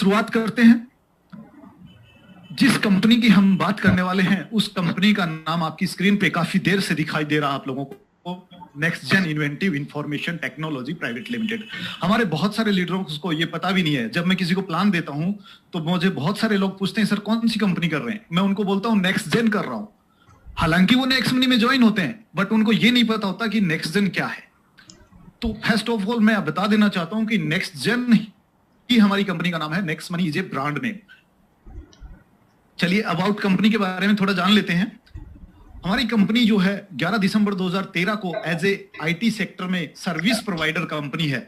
शुरुआत करते हैं। जिस कंपनी की हम बात करने वाले हैं उस कंपनी का नाम आपकी स्क्रीन पे काफी देर से दिखाई दे रहा है आप लोगों को, next gen inventive information technology private limited. हमारे बहुत सारे लीडरों को ये पता भी नहीं है। जब मैं किसी को प्लान देता हूं तो मुझे बहुत सारे लोग पूछते हैं, सर कौन सी कंपनी कर रहे हैं? मैं उनको बोलता हूं नेक्स्ट जेन कर रहा हूं। हालांकि वो नेक्स्ट मनी में ज्वाइन होते हैं, बट उनको ये नहीं पता होता कि नेक्स्ट जेन क्या है। तो फर्स्ट ऑफ ऑल मैं बता देना चाहता हूं कि नेक्स्ट जेन ही हमारी कंपनी का नाम है। Next money is a brand name. चलिए अबाउट कंपनी के बारे में थोड़ा जान लेते हैं। हमारी कंपनी जो है 11 दिसंबर 2013 को एज ए आईटी सेक्टर में सर्विस प्रोवाइडर कंपनी है।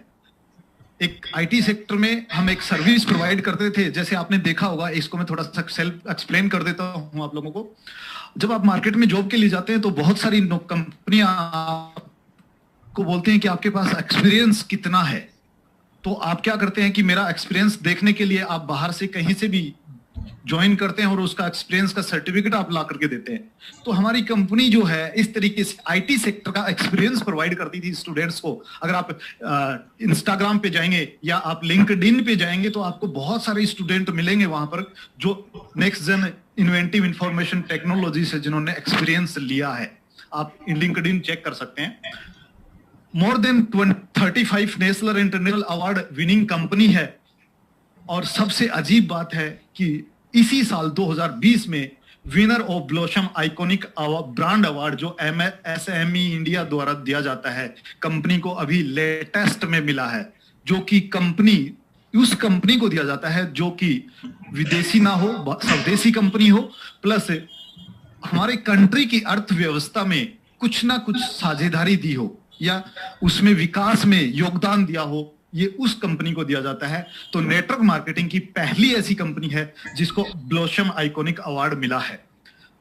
एक आईटी सेक्टर में हम एक सर्विस प्रोवाइड करते थे। जैसे आपने देखा होगा, इसको मैं थोड़ा सा सेल्फ एक्सप्लेन कर देता हूं आप लोगों को। जब आप मार्केट में जॉब के लिए जाते हैं तो बहुत सारी कंपनियां आपको बोलते हैं कि आपके पास एक्सपीरियंस कितना है। तो आप क्या करते हैं कि मेरा एक्सपीरियंस देखने के लिए आप बाहर से कहीं से भी ज्वाइन करते हैं और उसका एक्सपीरियंस का सर्टिफिकेट आप ला करके देते हैं। तो हमारी कंपनी जो है इस तरीके से आईटी सेक्टर का एक्सपीरियंस प्रोवाइड करती थी स्टूडेंट्स को। अगर आप इंस्टाग्राम पे जाएंगे या आप लिंक्डइन पे जाएंगे तो आपको बहुत सारे स्टूडेंट मिलेंगे वहां पर जो next gen inventive information technology से जिन्होंने एक्सपीरियंस लिया है। आप लिंक्डइन चेक कर सकते हैं। More than 35 national international award winning company है। और सबसे अजीब बात है कि इसी साल 2020 में winner of blossom iconic brand award जो एमएसएमई इंडिया द्वारा दिया जाता है, कंपनी को अभी लेटेस्ट में मिला है। जो कि कंपनी उस कंपनी को दिया जाता है जो कि विदेशी ना हो, स्वदेशी कंपनी हो, प्लस हमारे कंट्री की अर्थव्यवस्था में कुछ ना कुछ साझेदारी दी हो या उसमें विकास में योगदान दिया हो, ये उस कंपनी को दिया जाता है। तो नेटवर्क मार्केटिंग की पहली ऐसी कंपनी है जिसको ब्लॉसम आइकॉनिक अवार्ड मिला है।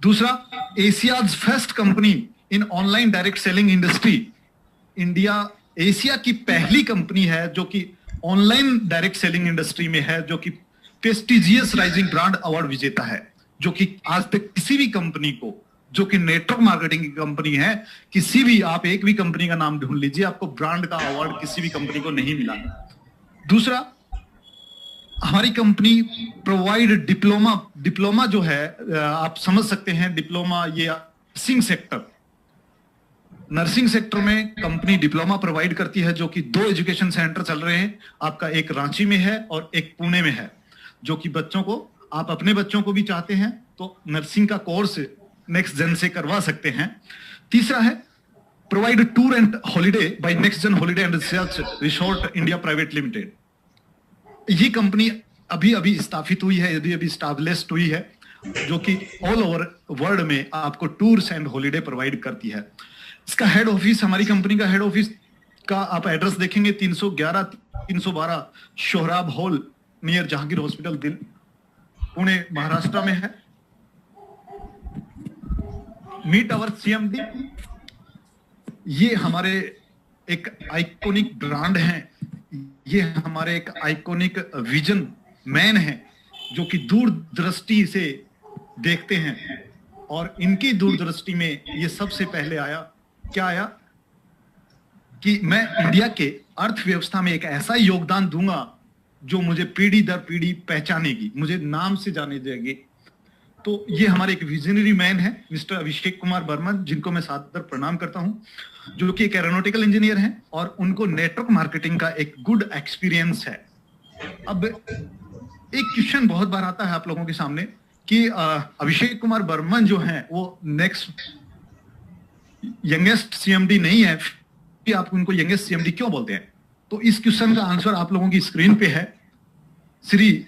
दूसरा, एशियाज फर्स्ट कंपनी इन online direct selling industry. India Asia की पहली कंपनी है जो कि ऑनलाइन डायरेक्ट सेलिंग इंडस्ट्री में है, जो कि प्रेस्टिजियस राइजिंग ब्रांड अवार्ड विजेता है। जो कि आज तक किसी भी कंपनी को, जो कि नेटवर्क मार्केटिंग की कंपनी है, किसी भी आप एक भी कंपनी का नाम ढूंढ लीजिए, आपको ब्रांड का अवार्ड किसी भी कंपनी को नहीं मिला। दूसरा, हमारी कंपनी प्रोवाइड डिप्लोमा जो है आप समझ सकते हैं, डिप्लोमा ये नर्सिंग सेक्टर में कंपनी डिप्लोमा प्रोवाइड करती है, जो कि 2 एजुकेशन सेंटर चल रहे हैं। आपका एक रांची में है और एक पुणे में है, जो कि बच्चों को, आप अपने बच्चों को भी चाहते हैं तो नर्सिंग का कोर्स नेक्स्ट जेन से करवा सकते हैं। तीसरा है provide tour and holiday by next gen holiday and research resort India private limited. ये कंपनी अभी स्थापित हुई है, अभी स्टैब्लिश्ड हुई है, जो कि ऑल ओवर वर्ल्ड में आपको टूर्स एंड हॉलिडे प्रोवाइड करती है। इसका हेड ऑफिस, हमारी कंपनी का हेड ऑफिस का आप एड्रेस देखेंगे 311-312 Sohrab hall near Jahangir hospital, दिल, पुणे, महाराष्ट्र में है। मीट आवर सीएमडी, ये हमारे एक आइकॉनिक ब्रांड हैं, ये हमारे एक आइकॉनिक विजन मैन हैं जो कि दूरदृष्टि से देखते हैं। और इनकी दूरदृष्टि में ये सबसे पहले आया, क्या आया कि मैं इंडिया के अर्थव्यवस्था में एक ऐसा योगदान दूंगा जो मुझे पीढ़ी दर पीढ़ी पहचानेगी, मुझे नाम से जाने देगी। तो ये हमारे एक विजनरी मैन है मिस्टर अभिषेक कुमार बर्मन, जिनको मैं सादर प्रणाम करता हूं, जो कि एक एरोनॉटिकल इंजीनियर हैं और उनको नेटवर्क मार्केटिंग का एक गुड एक्सपीरियंस है। अब एक क्वेश्चन बहुत बार आता है आप लोगों के सामने कि अभिषेक कुमार बर्मन जो हैं वो नेक्स्ट यंगेस्ट सीएमडी नहीं है, कि आप उनको यंगेस्ट सीएमडी क्यों बोलते हैं? तो इस क्वेश्चन का आंसर आप लोगों की स्क्रीन पे है। श्री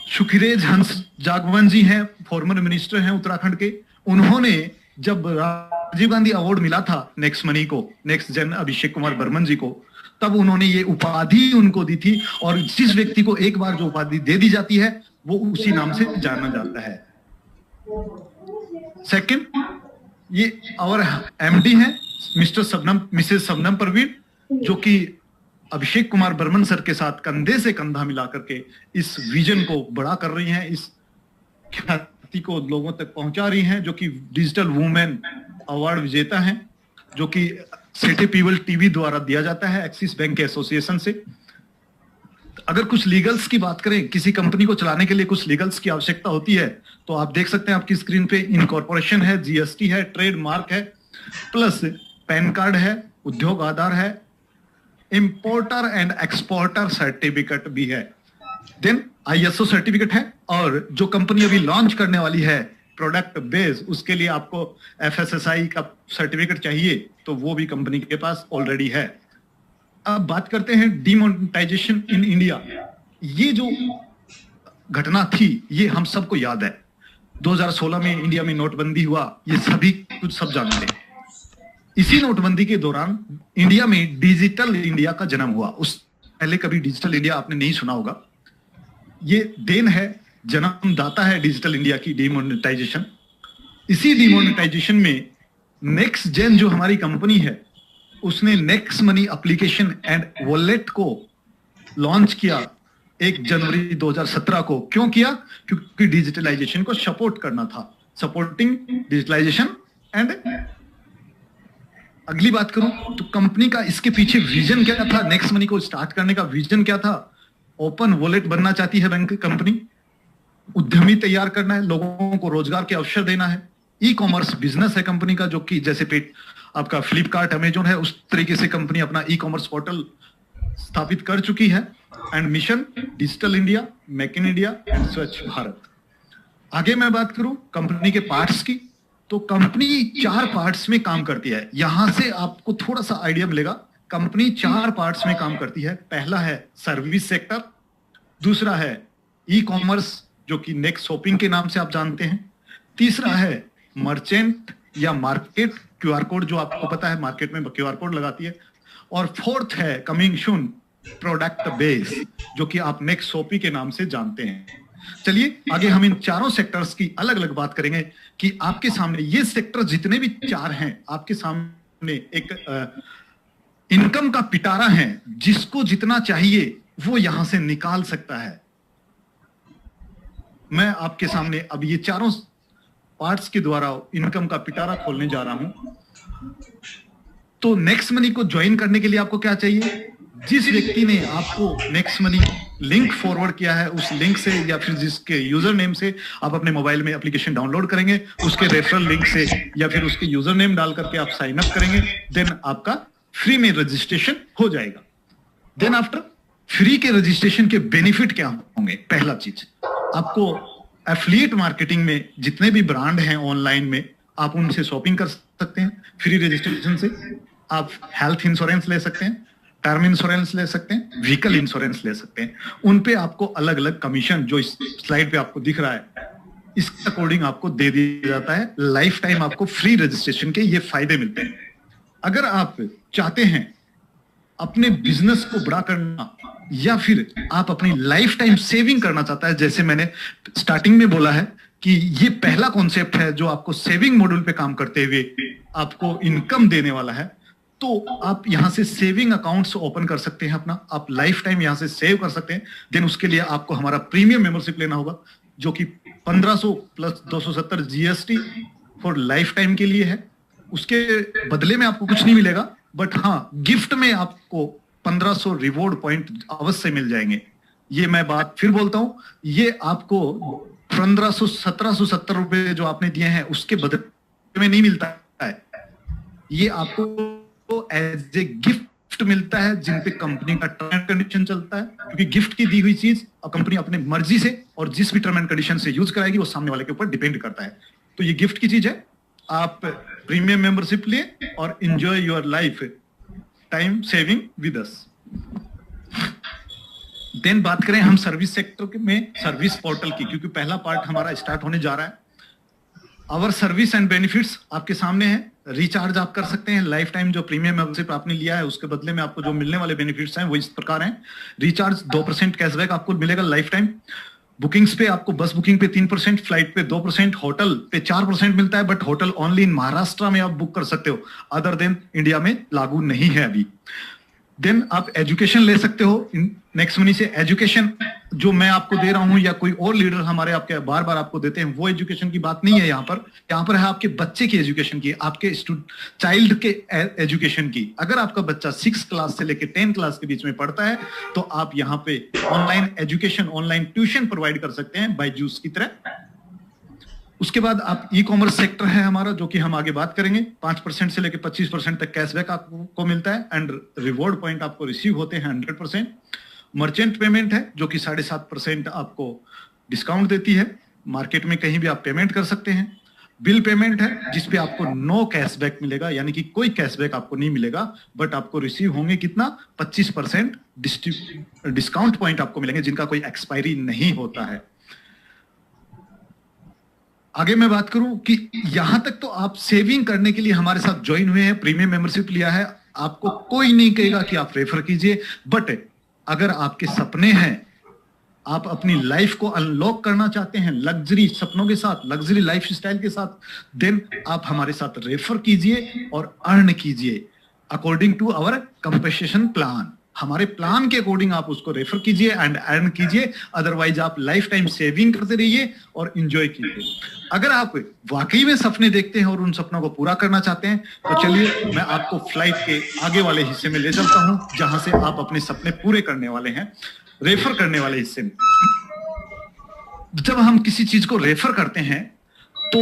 सुखिरेज हंस जागवन जी हैं, फॉर्मर मिनिस्टर हैं उत्तराखंड के। उन्होंने जब राजीव गांधी अवार्ड मिला था नेक्स्ट मनी को, नेक्स्ट जेन अभिषेक कुमार बर्मन जी को, तब उन्होंने ये उपाधि उनको दी थी। और जिस व्यक्ति को एक बार जो उपाधि दे दी जाती है वो उसी नाम से जाना जाता है। सेकंड, ये और एमडी हैं मिसेस शबनम परवीन, जो कि अभिषेक कुमार बर्मन सर के साथ कंधे से कंधा मिला करके इस विजन को बड़ा कर रही हैं, इस ख्याति को लोगों तक पहुंचा रही हैं, जो कि डिजिटल वुमेन अवार्ड विजेता हैं, जो कि सिटी पीपल टीवी द्वारा दिया जाता है एक्सिस बैंक के एसोसिएशन से। अगर कुछ लीगल्स की बात करें, किसी कंपनी को चलाने के लिए कुछ लीगल्स की आवश्यकता होती है, तो आप देख सकते हैं आपकी स्क्रीन पे इनकॉर्पोरेशन है, जीएसटी है, ट्रेडमार्क है, प्लस पैन कार्ड है, उद्योग आधार है, इंपोर्टर एंड एक्सपोर्टर सर्टिफिकेट भी है, देन आईएसओ सर्टिफिकेट है, और जो कंपनी अभी लॉन्च करने वाली है प्रोडक्ट बेस, उसके लिए आपको एफएसएसआई का सर्टिफिकेट चाहिए, तो वो भी कंपनी के पास ऑलरेडी है। अब बात करते हैं डिमोनेटाइजेशन इन इंडिया। ये जो घटना थी ये हम सबको याद है, 2016 में इंडिया में नोटबंदी हुआ, ये सभी कुछ सब जानते हैं। इसी नोटबंदी के दौरान इंडिया में डिजिटल इंडिया का जन्म हुआ। उस पहले कभी डिजिटल इंडिया आपने नहीं सुना होगा। ये देन है, जन्मदाता है डिजिटल इंडिया की डिमोनेटाइजेशन। इसी डिमोनेटाइजेशन में नेक्स्ट जेन जो हमारी कंपनी है, उसने next money application and wallet को लॉन्च किया 1 जनवरी 2017 को। क्यों किया? क्योंकि डिजिटलाइजेशन को सपोर्ट करना था, सपोर्टिंग डिजिटलाइजेशन। एंड अगली बात करूं तो कंपनी का इसके पीछे विजन क्या था, नेक्स्ट मनी को स्टार्ट करने का विजन क्या था? ओपन वॉलेट बनना चाहती है बैंक कंपनी, उद्यमी तैयार करना है, लोगों को रोजगार के अवसर देना है। ई कॉमर्स बिजनेस है कंपनी का, जो कि जैसे आपका फ्लिपकार्ट, अमेजोन है, उस तरीके से कंपनी अपना ई कॉमर्स पोर्टल स्थापित कर चुकी है। And mission digital India, make in India and स्वच्छ भारत। आगे मैं बात करूं कंपनी के पार्ट्स की, तो कंपनी 4 पार्ट्स में काम करती है। यहां से आपको थोड़ा सा आइडिया मिलेगा। कंपनी 4 पार्ट्स में काम करती है। पहला है सर्विस सेक्टर, दूसरा है ई कॉमर्स जो कि नेक्स्ट शॉपिंग के नाम से आप जानते हैं, तीसरा है मर्चेंट या मार्केट, क्यूआर कोड जो आपको पता है मार्केट में क्यूआर कोड लगाती है, और फोर्थ है कमिंग सून प्रोडक्ट बेस जो कि आप नेक्स्ट शॉपिंग के नाम से जानते हैं। चलिए आगे हम इन चारों सेक्टर्स की अलग अलग बात करेंगे कि आपके सामने ये सेक्टर जितने भी 4 हैं, आपके सामने एक इनकम का पिटारा है। जिसको जितना चाहिए वो यहां से निकाल सकता है। मैं आपके सामने अब ये चारों पार्ट्स के द्वारा इनकम का पिटारा खोलने जा रहा हूं। तो नेक्स्ट मनी को ज्वाइन करने के लिए आपको क्या चाहिए? जिस व्यक्ति ने आपको नेक्स्ट मनी लिंक फॉरवर्ड किया है, उस लिंक से या फिर जिसके यूजर नेम से आप अपने मोबाइल में एप्लीकेशन डाउनलोड करेंगे, उसके रेफरल लिंक से या फिर उसके यूजर नेम डाल करके आप साइन अप करेंगे, देन आपका फ्री में रजिस्ट्रेशन हो जाएगा। देन आफ्टर फ्री के रजिस्ट्रेशन के बेनिफिट क्या होंगे? पहला चीज, आपको एफिलिएट मार्केटिंग में जितने भी ब्रांड हैं ऑनलाइन में, आप उनसे शॉपिंग कर सकते हैं फ्री रजिस्ट्रेशन से। आप हेल्थ इंश्योरेंस ले सकते हैं, टर्म इंश्योरेंस ले सकते हैं, व्हीकल इंश्योरेंस ले सकते हैं। उन पे आपको अलग अलग कमीशन जो इस स्लाइड पे आपको दिख रहा है, इसके अकॉर्डिंग आपको दे दिया जाता है। लाइफ टाइम आपको फ्री रजिस्ट्रेशन के ये फायदे मिलते हैं। अगर आप चाहते हैं अपने बिजनेस को बड़ा करना या फिर आप अपनी लाइफ टाइम सेविंग करना चाहता है, जैसे मैंने स्टार्टिंग में बोला है कि ये पहला कॉन्सेप्ट है जो आपको सेविंग मॉड्यूल पे काम करते हुए आपको इनकम देने वाला है, तो आप यहां से सेविंग अकाउंट्स ओपन कर सकते हैं अपना, आप लाइफ टाइम यहां से सेव कर सकते हैं। देन उसके लिए आपको हमारा प्रीमियम मेंबरशिप लेना होगा जो कि 1500 plus 270 GST for life time के लिए है। उसके बदले में आपको कुछ नहीं मिलेगा, बट हाँ गिफ्ट में आपको 1500 रिवॉर्ड पॉइंट अवश्य मिल जाएंगे। ये मैं बात फिर बोलता हूं, ये आपको 1770 रुपए जो आपने दिए हैं उसके बदले में नहीं मिलता है, ये आपको एज ए गिफ्ट मिलता है, जिन पे कंपनी का टर्म एंड कंडीशन चलता है। क्योंकि गिफ्ट की दी हुई चीज कंपनी अपने मर्जी से और जिस भी टर्म एंड कंडीशन से यूज कराएगी वो सामने वाले के ऊपर डिपेंड करता है। तो ये गिफ्ट की चीज है। आप प्रीमियम मेंबरशिप ले और enjoy your life time saving with us. Then बात करें हम सर्विस सेक्टर में सर्विस पोर्टल की, क्योंकि पहला पार्ट हमारा स्टार्ट होने जा रहा है। आवर सर्विस एंड बेनिफिट्स आपके सामने है। रिचार्ज आप कर सकते हैं, लाइफ टाइम जो प्रीमियम मेंबरशिप आपने लिया है उसके बदले में आपको जो मिलने वाले बेनिफिट्स हैं वो इस प्रकार हैं। रिचार्ज 2% कैशबैक आपको मिलेगा लाइफ टाइम। बुकिंग्स पे आपको बस बुकिंग पे 3%, फ्लाइट पे 2%, होटल पे 4% मिलता है, but hotel only in Maharashtra में आप बुक कर सकते हो, अदर देन इंडिया में लागू नहीं है अभी। देन आप एजुकेशन ले सकते हो नेक्स्ट मनी से। एजुकेशन जो मैं आपको दे रहा हूं या कोई और लीडर हमारे आपके बार बार आपको देते हैं, वो एजुकेशन की बात नहीं है यहाँ पर है आपके बच्चे की एजुकेशन की, आपके चाइल्ड के एजुकेशन की। अगर आपका बच्चा 6 क्लास से लेकर 10 क्लास के बीच में पढ़ता है तो आप यहाँ पे online education, online tuition provide कर सकते हैं बायजूस की तरह। उसके बाद आप ई कॉमर्स सेक्टर है हमारा, जो कि हम आगे बात करेंगे। 5% से लेकर 25% तक कैशबैक आपको मिलता है एंड रिवॉर्ड पॉइंट आपको रिसीव होते हैं 100%। मर्चेंट पेमेंट है जो कि 7.5% आपको डिस्काउंट देती है, मार्केट में कहीं भी आप पेमेंट कर सकते हैं। बिल पेमेंट है जिसपे आपको नो कैशबैक मिलेगा, यानी कि कोई कैशबैक आपको नहीं मिलेगा, बट आपको रिसीव होंगे कितना 25% डिस्काउंट पॉइंट आपको मिलेंगे, जिनका कोई एक्सपायरी नहीं होता है। आगे मैं बात करूं कि यहां तक तो आप सेविंग करने के लिए हमारे साथ ज्वाइन हुए हैं, प्रीमियम मेंबरशिप लिया है, आपको कोई नहीं कहेगा कि आप रेफर कीजिए। बट अगर आपके सपने हैं, आप अपनी लाइफ को अनलॉक करना चाहते हैं लग्जरी सपनों के साथ, लग्जरी लाइफ स्टाइल के साथ, देन आप हमारे साथ रेफर कीजिए और अर्न कीजिए according to our compensation plan. हमारे प्लान के अकॉर्डिंग आप उसको रेफर कीजिए एंड अर्न कीजिए, अदरवाइज आप लाइफ टाइम सेविंग करते रहिए और एंजॉय कीजिए। अगर आप वाकई में सपने देखते हैं और उन सपनों को पूरा करना चाहते हैं तो चलिए मैं आपको फ्लाइट के आगे वाले हिस्से में ले चलता हूं, जहां से आप अपने सपने पूरे करने वाले हैं, रेफर करने वाले हिस्से में। जब हम किसी चीज को रेफर करते हैं तो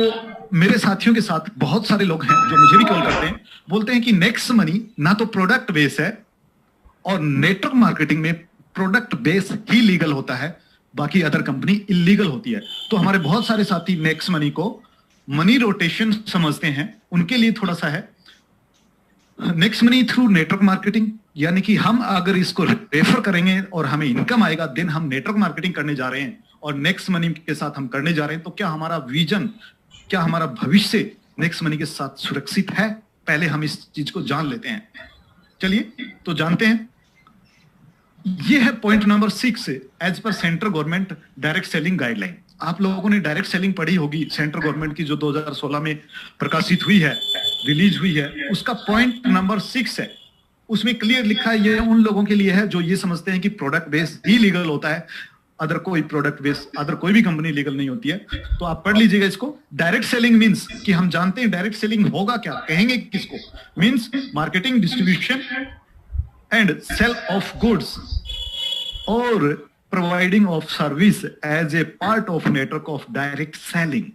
मेरे साथियों के साथ बहुत सारे लोग हैं जो मुझे भी कॉल करते हैं, बोलते हैं कि नेक्स्ट मनी ना तो प्रोडक्ट बेस है और नेटवर्क मार्केटिंग में प्रोडक्ट बेस ही लीगल होता है, बाकी अदर कंपनी इलीगल होती है। तो हमारे बहुत सारे साथी नेक्स्ट मनी को मनी रोटेशन समझते हैं, उनके लिए थोड़ा सा है next money through network marketing, यानी कि हम अगर इसको रेफर करेंगे और हमें इनकम आएगा, देन हम नेटवर्क मार्केटिंग करने जा रहे हैं और नेक्स्ट मनी के साथ हम करने जा रहे हैं। तो क्या हमारा विजन, क्या हमारा भविष्य नेक्स्ट मनी के साथ सुरक्षित है? पहले हम इस चीज को जान लेते हैं। चलिए तो जानते हैं। ये है पॉइंट नंबर 6 एज पर central government direct selling guideline. आप लोगों ने डायरेक्ट सेलिंग पढ़ी होगी सेंट्रल गवर्नमेंट की, जो 2016 में प्रकाशित हुई है, रिलीज हुई है। उसका पॉइंट नंबर 6 है, उसमें क्लियर लिखा है, ये उन लोगों के लिए है जो ये समझते हैं कि प्रोडक्ट बेस ही लीगल होता है, अदर कोई प्रोडक्ट बेस, अदर कोई भी कंपनी लीगल नहीं होती है। तो आप पढ़ लीजिएगा इसको। डायरेक्ट सेलिंग मींस कि हम जानते हैं डायरेक्ट सेलिंग होगा क्या, कहेंगे किसको, means marketing, distribution and sale of goods और providing of service as a part of network of direct selling.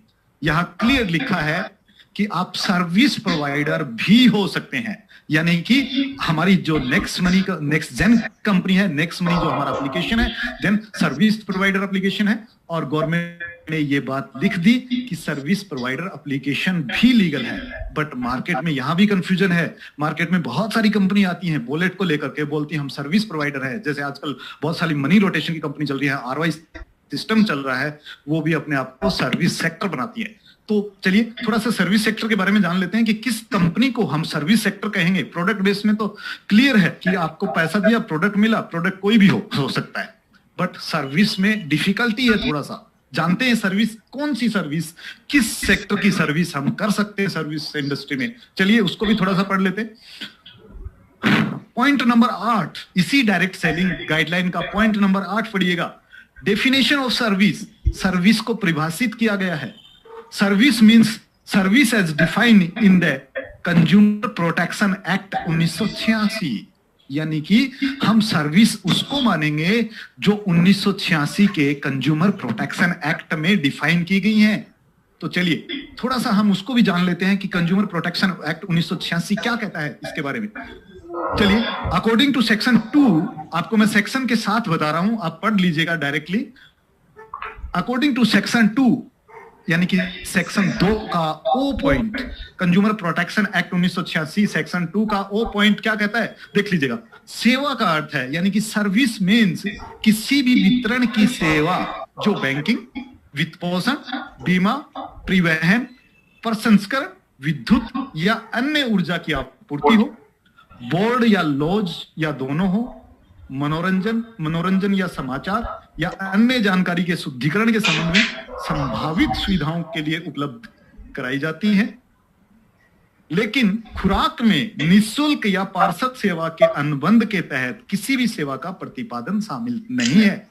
यहां क्लियर लिखा है कि आप सर्विस प्रोवाइडर भी हो सकते हैं, यानी कि हमारी जो नेक्स्ट मनी का नेक्स्ट जेन कंपनी है, नेक्स्ट मनी जो हमारा एप्लीकेशन है, देन सर्विस प्रोवाइडर एप्लीकेशन है, और गवर्नमेंट ने ये बात लिख दी कि सर्विस प्रोवाइडर एप्लीकेशन भी लीगल है। बट मार्केट में यहां भी कंफ्यूजन है। मार्केट में बहुत सारी कंपनी आती हैं वॉलेट को लेकर के, बोलती हैं हम सर्विस प्रोवाइडर है। जैसे आजकल बहुत सारी मनी रोटेशन की कंपनी चल रही है, RY सिस्टम चल रहा है, वो भी अपने आप को सर्विस सेक्टर बनाती है। तो चलिए थोड़ा सा सर्विस सेक्टर के बारे में जान लेते हैं कि किस कंपनी को हम सर्विस सेक्टर कहेंगे। प्रोडक्ट बेस में तो क्लियर है कि आपको पैसा दिया, प्रोडक्ट मिला, प्रोडक्ट कोई भी हो सकता है, बट सर्विस में डिफिकल्टी है थोड़ा सा। जानते हैं सर्विस, कौन सी सर्विस, किस सेक्टर की सर्विस हम कर सकते हैं सर्विस इंडस्ट्री में। चलिए उसको भी थोड़ा सा पढ़ लेते हैं। पॉइंट नंबर 8 इसी डायरेक्ट सेलिंग गाइडलाइन का पॉइंट नंबर 8 पढ़िएगा। डेफिनेशन ऑफ सर्विस, सर्विस को परिभाषित किया गया है। Service means service as defined in the consumer protection act 1986, यानी कि हम सर्विस उसको मानेंगे जो 1986 के कंज्यूमर प्रोटेक्शन एक्ट में डिफाइन की गई हैं। तो चलिए थोड़ा सा हम उसको भी जान लेते हैं कि कंज्यूमर प्रोटेक्शन एक्ट 1986 क्या कहता है इसके बारे में। चलिए अकॉर्डिंग टू सेक्शन 2, आपको मैं सेक्शन के साथ बता रहा हूं, आप पढ़ लीजिएगा डायरेक्टली। अकॉर्डिंग टू सेक्शन 2 यानी कि सेक्शन 2 का O point, consumer protection act 1986 section 2 का ओ पॉइंट क्या कहता है, देख लीजिएगा। सेवा का अर्थ है, यानी कि सर्विस मींस किसी भी वितरण की सेवा जो बैंकिंग, वित्त पोषण, बीमा, परिवहन, प्रसंस्करण, विद्युत या अन्य ऊर्जा की आपूर्ति हो, बोर्ड या लॉज या दोनों हो, मनोरंजन या समाचार या अन्य जानकारी के शुद्धिकरण के संबंध में संभावित सुविधाओं के लिए उपलब्ध कराई जाती हैं। लेकिन खुराक में निःशुल्क या पार्षद सेवा के अनुबंध के तहत किसी भी सेवा का प्रतिपादन शामिल नहीं है।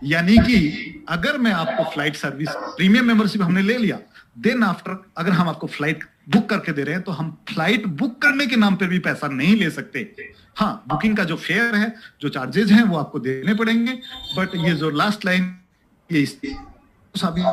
यानी कि अगर मैं आपको फ्लाइट सर्विस प्रीमियम मेंबरशिप हमने ले लिया, देन आफ्टर अगर हम आपको फ्लाइट बुक करके दे रहे हैं तो हम फ्लाइट बुक करने के नाम पे भी पैसा नहीं ले सकते। हाँ, बुकिंग का जो फेयर है, जो चार्जेस हैं वो आपको देने पड़ेंगे, बट ये जो लास्ट लाइन ये साबित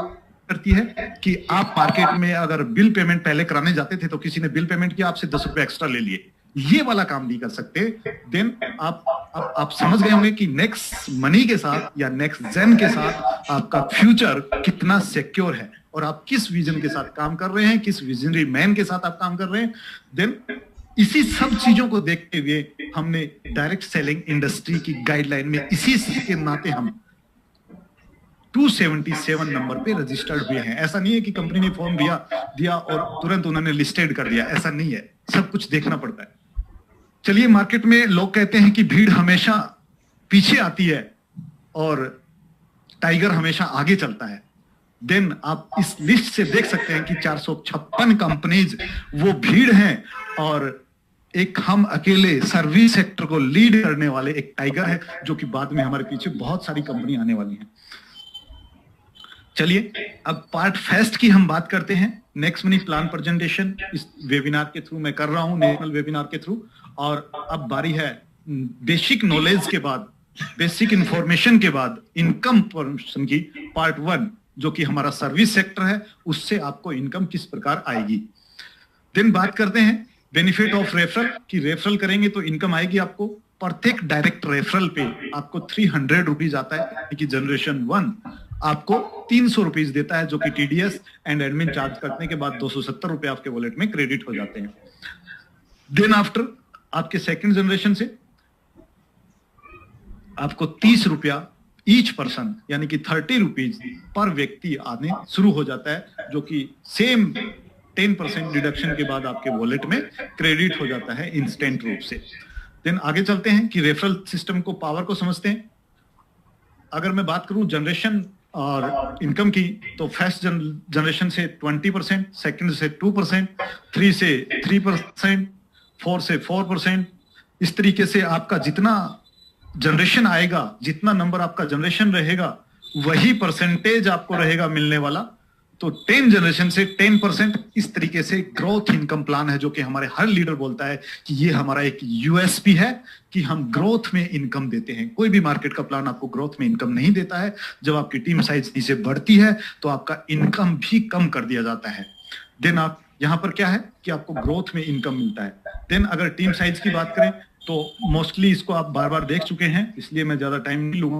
करती है कि आप मार्केट में अगर बिल पेमेंट पहले कराने जाते थे तो किसी ने बिल पेमेंट किया, आपसे 10 रुपए एक्स्ट्रा ले लिए, ये वाला काम नहीं कर सकते। देन आप समझ गए होंगे कि नेक्स्ट मनी के साथ या नेक्स्ट जेन के साथ आपका फ्यूचर कितना सिक्योर है और आप किस विजन के साथ काम कर रहे हैं, किस विजनरी मैन के साथ आप काम कर रहे हैं। देन इसी सब चीजों को देखते हुए हमने डायरेक्ट सेलिंग इंडस्ट्री की गाइडलाइन में इसी के नाते हम 277 नंबर पे रजिस्टर्ड हुए हैं। ऐसा नहीं है कि कंपनी ने फॉर्म दिया और तुरंत उन्होंने लिस्टेड कर दिया, ऐसा नहीं है, सब कुछ देखना पड़ता है। चलिए, मार्केट में लोग कहते हैं कि भीड़ हमेशा पीछे आती है और टाइगर हमेशा आगे चलता है। देन आप इस लिस्ट से देख सकते हैं कि 456 कंपनीज वो भीड़ हैं और एक हम अकेले सर्विस सेक्टर को लीड करने वाले एक टाइगर है, जो कि बाद में हमारे पीछे बहुत सारी कंपनी आने वाली हैं। चलिए, अब पार्ट फेस्ट की हम बात करते हैं। नेक्स्ट मनी प्लान प्रेजेंटेशन इस वेबिनार के थ्रू मैं कर रहा हूं, नेशनल वेबिनार के थ्रू। और अब बारी है बेसिक नॉलेज के बाद, बेसिक इंफॉर्मेशन के बाद इनकम पोर्शन की पार्ट 1, जो कि हमारा सर्विस सेक्टर है, उससे आपको इनकम किस प्रकार आएगी। देन बात करते हैं बेनिफिट ऑफ रेफरल, कि रेफरल करेंगे तो इनकम आएगी आपको। प्रत्येक डायरेक्ट रेफरल पे आपको 300 रुपीज आता है, कि जनरेशन 1 आपको 300 रुपीज देता है, जो कि टीडीएस एंड एडमिन चार्ज करने के बाद 270 रुपए आपके वॉलेट में क्रेडिट हो जाते हैं। देन आफ्टर आपके सेकंड जनरेशन से आपको 30 रुपया ईच पर्सन, यानी कि 30 रुपीज पर व्यक्ति आने शुरू हो जाता है, जो कि सेम 10% डिडक्शन के बाद आपके वॉलेट में क्रेडिट हो जाता है इंस्टेंट रूप से। देन आगे चलते हैं कि रेफरल सिस्टम को, पावर को समझते हैं। अगर मैं बात करूं जनरेशन और इनकम की, तो फर्स्ट जनरेशन से 20%, सेकंड से 2%, 3 से 3%, 4 से 4%। इस तरीके से आपका जितना जनरेशन आएगा, जितना नंबर आपका जनरेशन रहेगा, वही परसेंटेज आपको रहेगा मिलने वाला। तो 10 जनरेशन से 10%, इस तरीके से ग्रोथ इनकम प्लान है, जो कि हमारे हर लीडर बोलता है कि ये हमारा एक यूएसपी है कि हम ग्रोथ में इनकम देते हैं। कोई भी मार्केट का प्लान आपको ग्रोथ में इनकम नहीं देता है। जब आपकी टीम साइज नीचे बढ़ती है तो आपका इनकम भी कम कर दिया जाता है। देन आप यहां पर क्या है कि आपको ग्रोथ में इनकम मिलता है। देन अगर टीम साइज की बात करें तो मोस्टली इसको आप बार बार देख चुके हैं, इसलिए मैं ज्यादा टाइम नहीं लूंगा।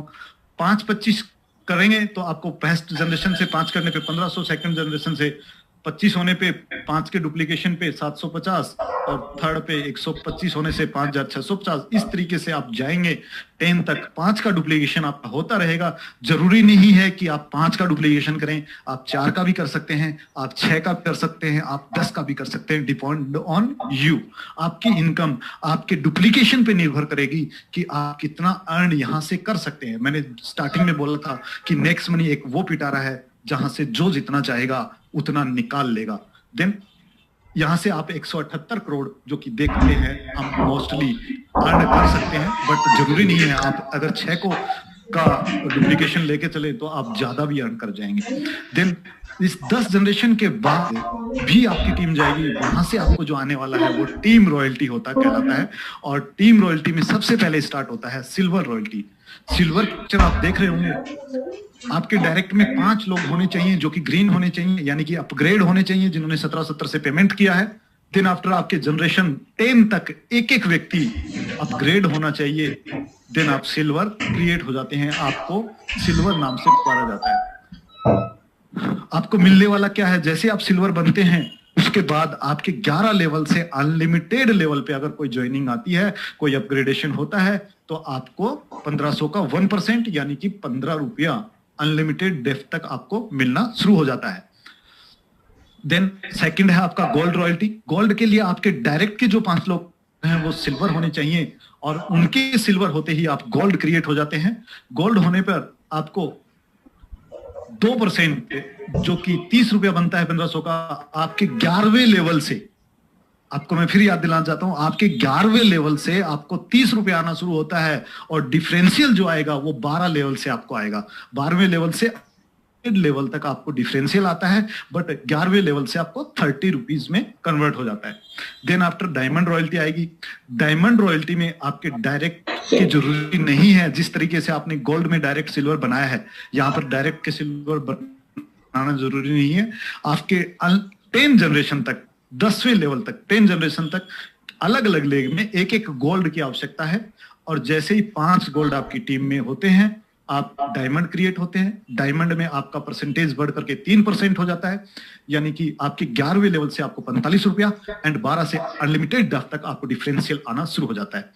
5-25 करेंगे तो आपको फर्स्ट जनरेशन से 5 करने पे 1500, सेकंड जनरेशन से 25 होने पे 5 के डुप्लीकेशन पे 750 और थर्ड पे 125 होने से 5650। इस तरीके से आप जाएंगे 10 तक। 5 का डुप्लीकेशन आपका होता रहेगा। जरूरी नहीं है कि आप 5 का डुप्लीकेशन करें, आप 4 का भी कर सकते हैं, आप 6 का भी कर सकते हैं, आप 10 का भी कर सकते हैं। Depend on you. आपकी इनकम आपके डुप्लीकेशन पे निर्भर करेगी कि आप कितना अर्न यहां से कर सकते हैं। मैंने स्टार्टिंग में बोला था कि नेक्स्ट मनी एक वो पिटारा है जहां से जो जितना चाहेगा उतना निकाल लेगा। देन यहां से आप 178 करोड़ जो कि देखते हैं हम मोस्टली अर्न कर सकते हैं, बट जरूरी नहीं है। आप अगर 6 को का डुप्लीकेशन लेके चले तो आप ज्यादा भी अर्न कर जाएंगे। देन इस 10 जनरेशन के बाद भी आपकी टीम जाएगी, वहां से आपको जो आने वाला है वो टीम रॉयल्टी होता कहलाता है। और टीम रॉयल्टी में सबसे पहले स्टार्ट होता है सिल्वर रॉयल्टी। सिल्वर पिक्चर आप देख रहे होंगे, आपके डायरेक्ट में 5 लोग होने चाहिए जो कि ग्रीन होने चाहिए, यानी कि अपग्रेड होने चाहिए, जिन्होंने 1770 से पेमेंट किया है। देन आफ्टर आपके जनरेशन 10 तक एक व्यक्ति अपग्रेड होना चाहिए। देन आप सिल्वर क्रिएट हो जाते हैं, आपको सिल्वर नाम से पुकारा जाता है। आपको मिलने वाला क्या है, जैसे आप सिल्वर बनते हैं उसके बाद आपके 11 लेवल से अनलिमिटेड लेवल पे अगर कोई ज्वाइनिंग आती है, कोई अपग्रेडेशन होता है, तो आपको 1500 का 1% यानी कि 15 रुपया अनलिमिटेड डेफ तक आपको मिलना शुरू हो जाता है। देन सेकंड है आपका गोल्ड रॉयल्टी। गोल्ड के लिए आपके डायरेक्ट के जो 5 लोग हैं वो सिल्वर होने चाहिए और उनके सिल्वर होते ही आप गोल्ड क्रिएट हो जाते हैं। गोल्ड होने पर आपको 2% जो कि 30 रुपया बनता है 1500 का, आपके 11वें लेवल से आपको मैं फिर याद दिलाना चाहता हूं, आपके 11वें लेवल से आपको 30 रुपए आना शुरू होता है और डिफरेंशियल जो आएगा वो 12 लेवल से आपको आएगा। 12वें लेवल से लेवल तक आपको डिफरेंशियल आता है, बट 11वें लेवल से आपको 30 रुपीज में कन्वर्ट हो जाता है। देन आफ्टर डायमंड रॉयल्टी आएगी। डायमंड रॉयल्टी में आपके डायरेक्ट की जरूरी नहीं है। जिस तरीके से आपने गोल्ड में डायरेक्ट सिल्वर बनाया है, यहां पर डायरेक्ट के सिल्वर बनाना जरूरी नहीं है। आपके 10 जनरेशन तक, 10वें लेवल तक, 10 जनरेशन तक अलग अलग लेग में एक एक गोल्ड की आवश्यकता है। और जैसे ही 5 गोल्ड आपकी टीम में होते हैं, आप डायमंड क्रिएट होते हैं। डायमंड में आपका परसेंटेज बढ़ करके 3% हो जाता है, यानी कि आपके 11वें लेवल से आपको 45 रुपया एंड 12 से अनलिमिटेड तक आपको डिफरेंशियल आना शुरू हो जाता है।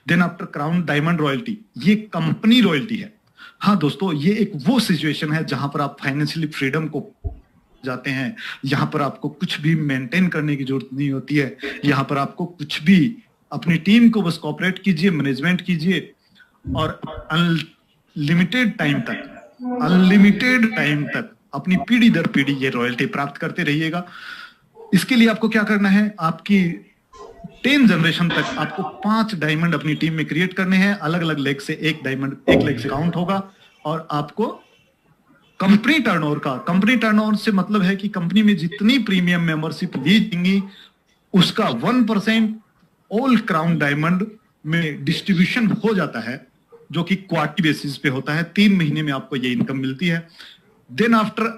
Then after crown diamond royalty, ये कंपनी रॉयल्टी है। हाँ दोस्तों, ये एक वो सिचुएशन है जहां पर आप फाइनेंशियली फ्रीडम को जाते हैं। यहां पर आपको कुछ भी मेंटेन करने की जरूरत नहीं होती है। यहां पर आपको कुछ भी, अपनी टीम को बस कॉपरेट कीजिए, मैनेजमेंट कीजिए और अनलिमिटेड टाइम तक अपनी पीढ़ी दर पीढ़ी ये रॉयल्टी प्राप्त करते रहिएगा। इसके लिए आपको क्या करना है, आपकी 10 जनरेशन तक आपको 5 डायमंड अपनी टीम में क्रिएट करने हैं। अलग अलग लेग से एक डायमंड एक लेग से काउंट होगा और आपको कंपनी टर्नओवर से मतलब है कि कंपनी में जितनी प्रीमियम मेंबरशिप ली जाएंगी उसका 1% ऑल क्राउन डायमंड में डिस्ट्रीब्यूशन हो जाता है, जो कि क्वार्टरली बेसिस पे होता है। 3 महीने में आपको ये इनकम मिलती है। देन आफ्टर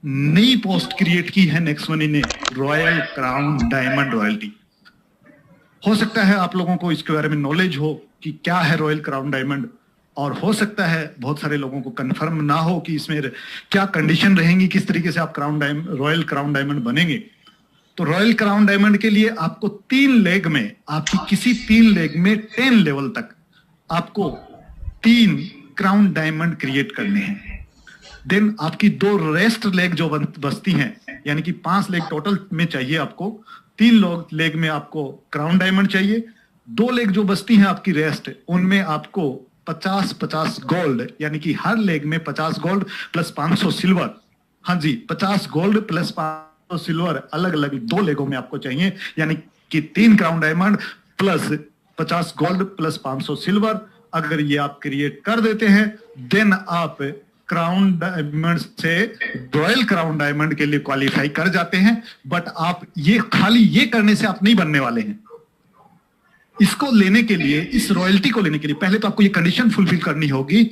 नई पोस्ट क्रिएट की है नेक्स्ट मनी ने, रॉयल क्राउन डायमंड रॉयल्टी। हो सकता है आप लोगों को इसके बारे में नॉलेज हो कि क्या है रॉयल क्राउन डायमंड, और हो सकता है बहुत सारे लोगों को कंफर्म ना हो कि इसमें क्या कंडीशन रहेंगी, किस तरीके से आप रॉयल क्राउन डायमंड बनेंगे। तो रॉयल क्राउन डायमंड के लिए आपको 3 लेग में, आपकी किसी 3 लेग में 10 लेवल तक आपको 3 क्राउन डायमंड क्रिएट करने हैं। देन आपकी 2 रेस्ट लेग जो बचती हैं, यानी कि 5 लेग टोटल में चाहिए आपको, 3 लेग में आपको क्राउन डायमंड चाहिए। 2 लेग जो बचती हैं आपकी रेस्ट, उनमें आपको 50-50 गोल्ड, यानी कि हर लेग में 50 गोल्ड प्लस 500 सिल्वर। हाँ जी, 50 गोल्ड प्लस 500 सिल्वर अलग अलग 2 लेगों में आपको चाहिए, यानी कि 3 crown diamond plus 50 gold plus 500 silver. अगर ये आप क्रिएट कर देते हैं, देन आप क्राउन डायमंड से रॉयल क्राउन डायमंड के लिए क्वालिफाई कर जाते हैं। बट आप ये खाली ये करने से आप नहीं बनने वाले हैं। इसको लेने के लिए, इस रॉयल्टी को लेने के लिए पहले तो आपको ये कंडीशन फुलफिल करनी होगी।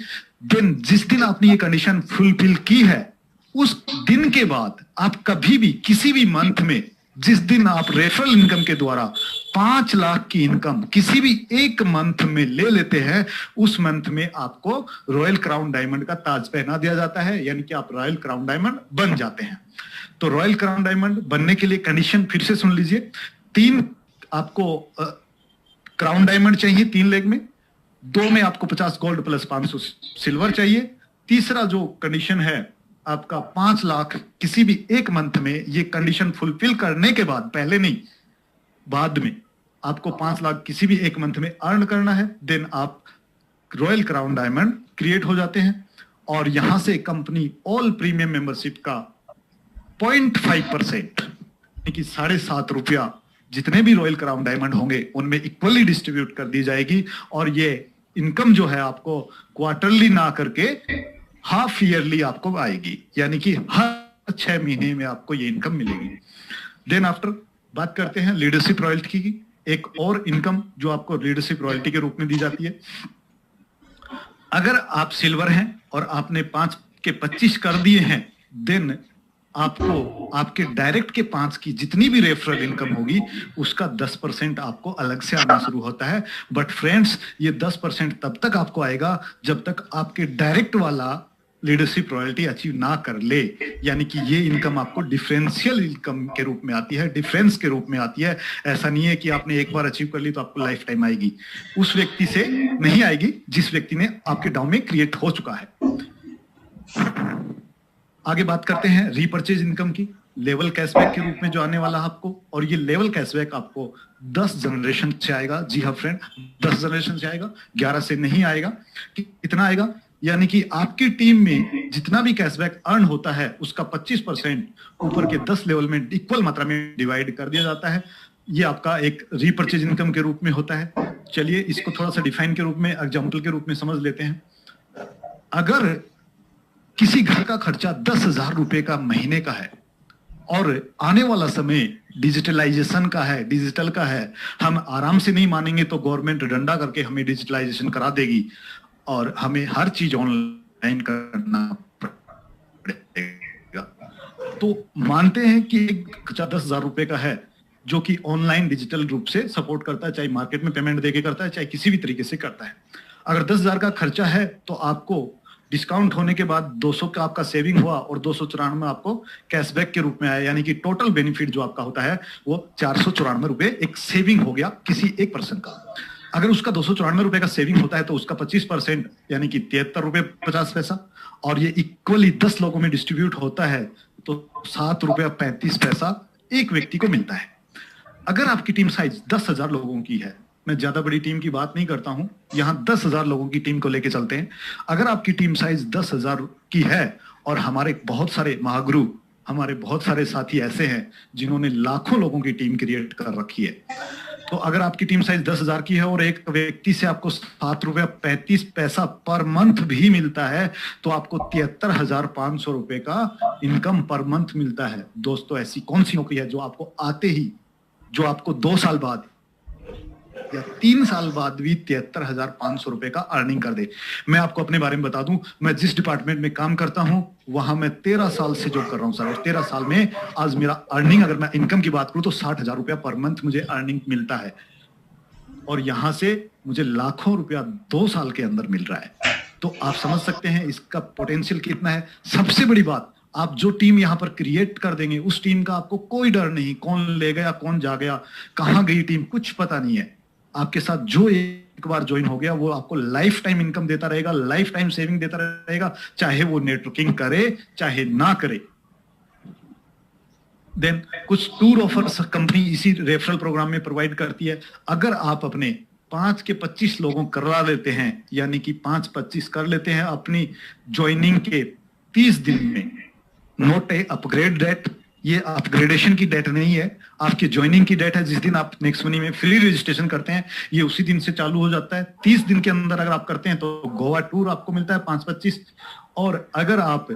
देन जिस दिन आपने ये कंडीशन फुलफिल की है, उस दिन के बाद आप कभी भी किसी भी मंथ में, जिस दिन आप रेफरल इनकम के द्वारा 5 लाख की इनकम किसी भी एक मंथ में ले लेते हैं, उस मंथ में आपको रॉयल क्राउन डायमंड का ताज पहना दिया जाता है, यानी कि आप रॉयल क्राउन डायमंड बन जाते हैं। तो रॉयल क्राउन डायमंड बनने के लिए कंडीशन फिर से सुन लीजिए। 3 आपको क्राउन डायमंड चाहिए 3 लेग में, 2 में आपको 50 गोल्ड प्लस 500 सिल्वर चाहिए। तीसरा जो कंडीशन है आपका 5 लाख किसी भी एक मंथ में, ये कंडीशन फुलफिल करने के बाद, पहले नहीं बाद में, आपको 5 लाख किसी भी एक मंथ में अर्न करना है। देन आप रॉयल क्राउन डायमंड क्रिएट हो जाते हैं और यहां से कंपनी ऑल प्रीमियम मेंबरशिप का 0.5% यानी कि 7.5 रुपया जितने भी रॉयल क्राउन डायमंड होंगे उनमें इक्वली डिस्ट्रीब्यूट कर दी जाएगी। और ये इनकम जो है आपको क्वार्टरली ना करके हाफ ईयरली आपको आएगी, यानी कि हर 6 महीने में आपको ये इनकम मिलेगी। देन आफ्टर बात करते हैं लीडरशिप रॉयल्टी की, एक और इनकम जो आपको लीडरशिप रॉयल्टी के रूप में दी जाती है। अगर आप सिल्वर हैं और आपने 5 के 25 कर दिए हैं, देन आपको आपके डायरेक्ट के 5 की जितनी भी रेफरल इनकम होगी उसका 10% आपको अलग से आना शुरू होता है। बट फ्रेंड्स, ये 10% तब तक आपको आएगा जब तक आपके डायरेक्ट वाला लीडरशिप रॉयल्टी अचीव ना कर ले, यानी कि ये इनकम आपको डिफरेंशियल इनकम के रूप में आती है, डिफरेंस के रूप में आती है। ऐसा नहीं है कि आपने एक बार अचीव कर ली तो आपको लाइफ टाइम आएगी, उस व्यक्ति से नहीं आएगी जिस व्यक्ति ने आपके डाउ में क्रिएट हो चुका है। आगे बात करते हैं रीपर्चेज इनकम की, लेवल कैशबैक के रूप में जो आने वाला है आपको। और ये लेवल कैशबैक आपको 10 जनरेशन से आएगा। जी हाँ फ्रेंड, 10 जनरेशन से आएगा, 11 से नहीं आएगा। कितना आएगा, यानी कि आपकी टीम में जितना भी कैशबैक अर्न होता है उसका 25% ऊपर के 10 लेवल में इक्वल मात्रा में डिवाइड कर दिया जाता है। ये आपका एक रीपर्चेज इनकम के रूप में होता है। चलिए इसको थोड़ा सा डिफाइन के रूप में, एग्जाम्पल के रूप में समझ लेते हैं। अगर किसी घर का खर्चा 10,000 रुपए का महीने का है और आने वाला समय डिजिटलाइजेशन का है, डिजिटल का है, हम आराम से नहीं मानेंगे तो गवर्नमेंट डंडा करके हमें डिजिटलाइजेशन करा देगी और हमें हर चीज ऑनलाइन करना पड़ेगा। तो मानते हैं कि एक खर्चा 10,000 रुपए का है जो कि ऑनलाइन डिजिटल रूप से सपोर्ट करता है, चाहे मार्केट में पेमेंट देके करता है, चाहे किसी भी तरीके से करता है। अगर 10,000 का खर्चा है तो आपको डिस्काउंट होने के बाद 200 का आपका सेविंग हुआ और 294 आपको कैशबैक के रूप में आया, यानी कि टोटल बेनिफिट जो आपका होता है वो 494 रुपए एक सेविंग हो गया किसी एक पर्सन का। अगर उसका 294 रुपए का सेविंग होता है तो उसका 25% यानी कि 73 रुपए 50 पैसा, और ये इक्वली 10 लोगों में डिस्ट्रीब्यूट होता है तो 7 रुपया 35 पैसा एक व्यक्ति को मिलता है। अगर आपकी टीम साइज 10,000 लोगों की है, मैं ज्यादा बड़ी टीम की बात नहीं करता हूं, यहां 10,000 लोगों की टीम को लेके चलते हैं। अगर आपकी टीम साइज 10,000 की है और हमारे बहुत सारे महागुरु, हमारे बहुत सारे साथी ऐसे हैं जिन्होंने लाखों लोगों की टीम क्रिएट कर रखी है, तो अगर आपकी टीम साइज 10,000 की है और एक व्यक्ति से आपको 7 रुपया 35 पैसा पर मंथ भी मिलता है तो आपको 73,500 रुपए का इनकम पर मंथ मिलता है। दोस्तों, ऐसी कौन सी नौकरी है जो आपको आते ही, जो आपको 2 साल बाद या 3 साल बाद भी 73,500 रुपए का अर्निंग कर दे? मैं आपको अपने बारे में बता दूं, मैं जिस डिपार्टमेंट में काम करता हूं वहां मैं 13 साल से जॉब कर रहा हूं सर, और 13 साल में आज मेरा अर्निंग, अगर मैं इनकम की बात करूं तो 60,000 रुपया पर मंथ मुझे अर्निंग मिलता है, और यहां से मुझे लाखों रुपया 2 साल के अंदर मिल रहा है। तो आप समझ सकते हैं इसका पोटेंशियल कितना है। सबसे बड़ी बात, आप जो टीम यहां पर क्रिएट कर देंगे उस टीम का आपको कोई डर नहीं, कौन ले गया कौन जा गया, कहां गई टीम, कुछ पता नहीं है। आपके साथ जो एक बार ज्वाइन हो गया वो आपको लाइफ टाइम इनकम देता रहेगा, लाइफ टाइम सेविंग देता रहेगा, चाहे वो नेटवर्किंग करे चाहे ना करे। देन कुछ टूर ऑफर्स कंपनी इसी रेफरल प्रोग्राम में प्रोवाइड करती है। अगर आप अपने 5 के 25 लोगों करवा लेते हैं, यानी कि 5-25 कर लेते हैं अपनी ज्वाइनिंग के 30 दिन में, नोट ए अपग्रेड डेट, ये अपग्रेडेशन की डेट नहीं है, आपकी ज्वाइनिंग की डेट है। जिस दिन आप नेक्स्ट मनी में फ्री रजिस्ट्रेशन करते हैं ये उसी दिन से चालू हो जाता है। 30 दिन के अंदर अगर आप करते हैं तो गोवा टूर आपको मिलता है 5-25, और अगर आप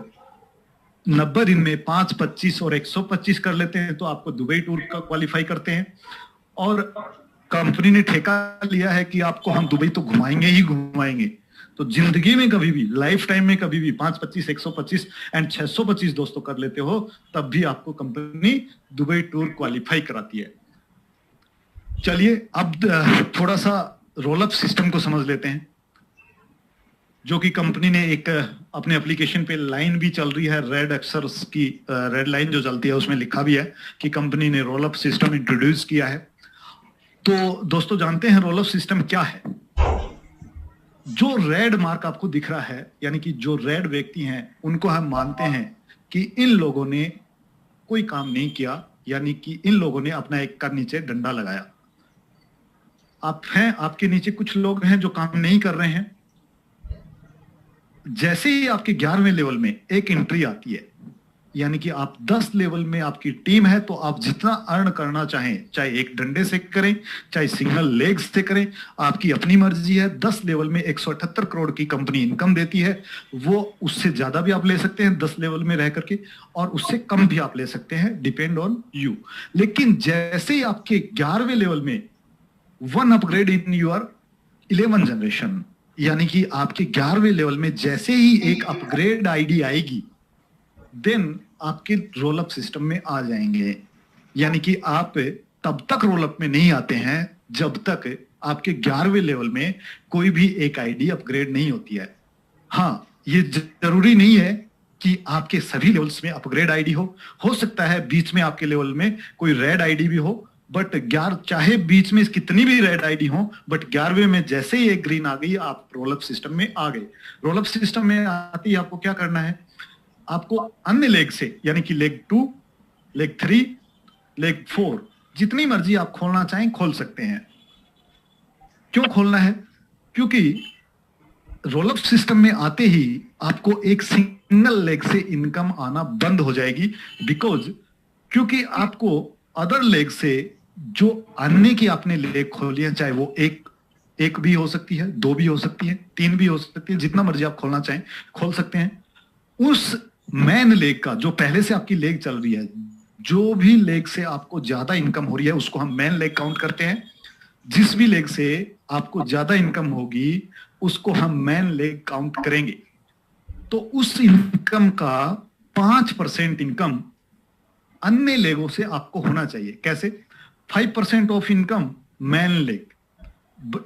90 दिन में 5-25 और 125 कर लेते हैं तो आपको दुबई टूर का क्वालिफाई करते हैं। और कंपनी ने ठेका लिया है कि आपको हम दुबई तो घुमाएंगे ही घुमाएंगे। तो जिंदगी में कभी भी, लाइफ टाइम में कभी भी 5-25, 125 एंड 625 दोस्तों कर लेते हो तब भी आपको कंपनी दुबई टूर क्वालिफाई कराती है। चलिए अब थोड़ा सा रोल अप सिस्टम को समझ लेते हैं, जो कि कंपनी ने एक अपने एप्लीकेशन पे लाइन भी चल रही है, रेड अक्षर्स की रेड लाइन जो चलती है उसमें लिखा भी है कि कंपनी ने रोल अप सिस्टम इंट्रोड्यूस किया है। तो दोस्तों जानते हैं रोल अप सिस्टम क्या है? जो रेड मार्क आपको दिख रहा है, यानी कि जो रेड व्यक्ति हैं उनको हम मानते हैं कि इन लोगों ने कोई काम नहीं किया, यानी कि इन लोगों ने अपना एक कर नीचे डंडा लगाया। आप हैं, आपके नीचे कुछ लोग हैं जो काम नहीं कर रहे हैं। जैसे ही आपके 11वें लेवल में एक एंट्री आती है, यानी कि आप 10 लेवल में आपकी टीम है, तो आप जितना अर्न करना चाहें, चाहे एक डंडे से करें चाहे सिंगल लेग से करें, आपकी अपनी मर्जी है। 10 लेवल में 178 करोड़ की कंपनी इनकम देती है, वो उससे ज्यादा भी आप ले सकते हैं 10 लेवल में रह करके, और उससे कम भी आप ले सकते हैं, डिपेंड ऑन यू। लेकिन जैसे ही आपके 11वें लेवल में 1 अपग्रेड इन योर 11 जनरेशन, यानी कि आपके 11वें लेवल में जैसे ही एक अपग्रेड आईडी आएगी, देन आपके रोल अप सिस्टम में आ जाएंगे। यानी कि आप तब तक रोल अप में नहीं आते हैं जब तक आपके 11वें लेवल में कोई भी एक आईडी अपग्रेड नहीं होती है। हाँ, ये जरूरी नहीं है कि आपके सभी लेवल्स में अपग्रेड आईडी हो सकता है बीच में आपके लेवल में कोई रेड आईडी भी हो, बट 11 चाहे बीच में कितनी भी रेड आईडी हो, बट 11वें में जैसे ही एक ग्रीन आ गई आप रोल अप सिस्टम में आ गए। रोल अप सिस्टम में आती है आपको क्या करना है, आपको अन्य लेग से, यानी कि लेग 2, लेग 3, लेग 4 जितनी मर्जी आप खोलना चाहें खोल सकते हैं। क्यों खोलना है? क्योंकि रोल अप सिस्टम में आते ही आपको एक सिंगल लेग से इनकम आना बंद हो जाएगी, क्योंकि आपको अदर लेग से जो अन्य की आपने लेग खोली है, चाहे वो एक भी हो सकती है, 2 भी हो सकती है, 3 भी हो सकती है, जितना मर्जी आप खोलना चाहें खोल सकते हैं। उस मैन लेग का, जो पहले से आपकी लेग चल रही है, जो भी लेग से आपको ज्यादा इनकम हो रही है उसको हम मैन लेग काउंट करते हैं। जिस भी लेग से आपको ज्यादा इनकम होगी उसको हम मैन लेग काउंट करेंगे। तो उस इनकम का 5% इनकम अन्य लेगों से आपको होना चाहिए। कैसे? 5% of income man leg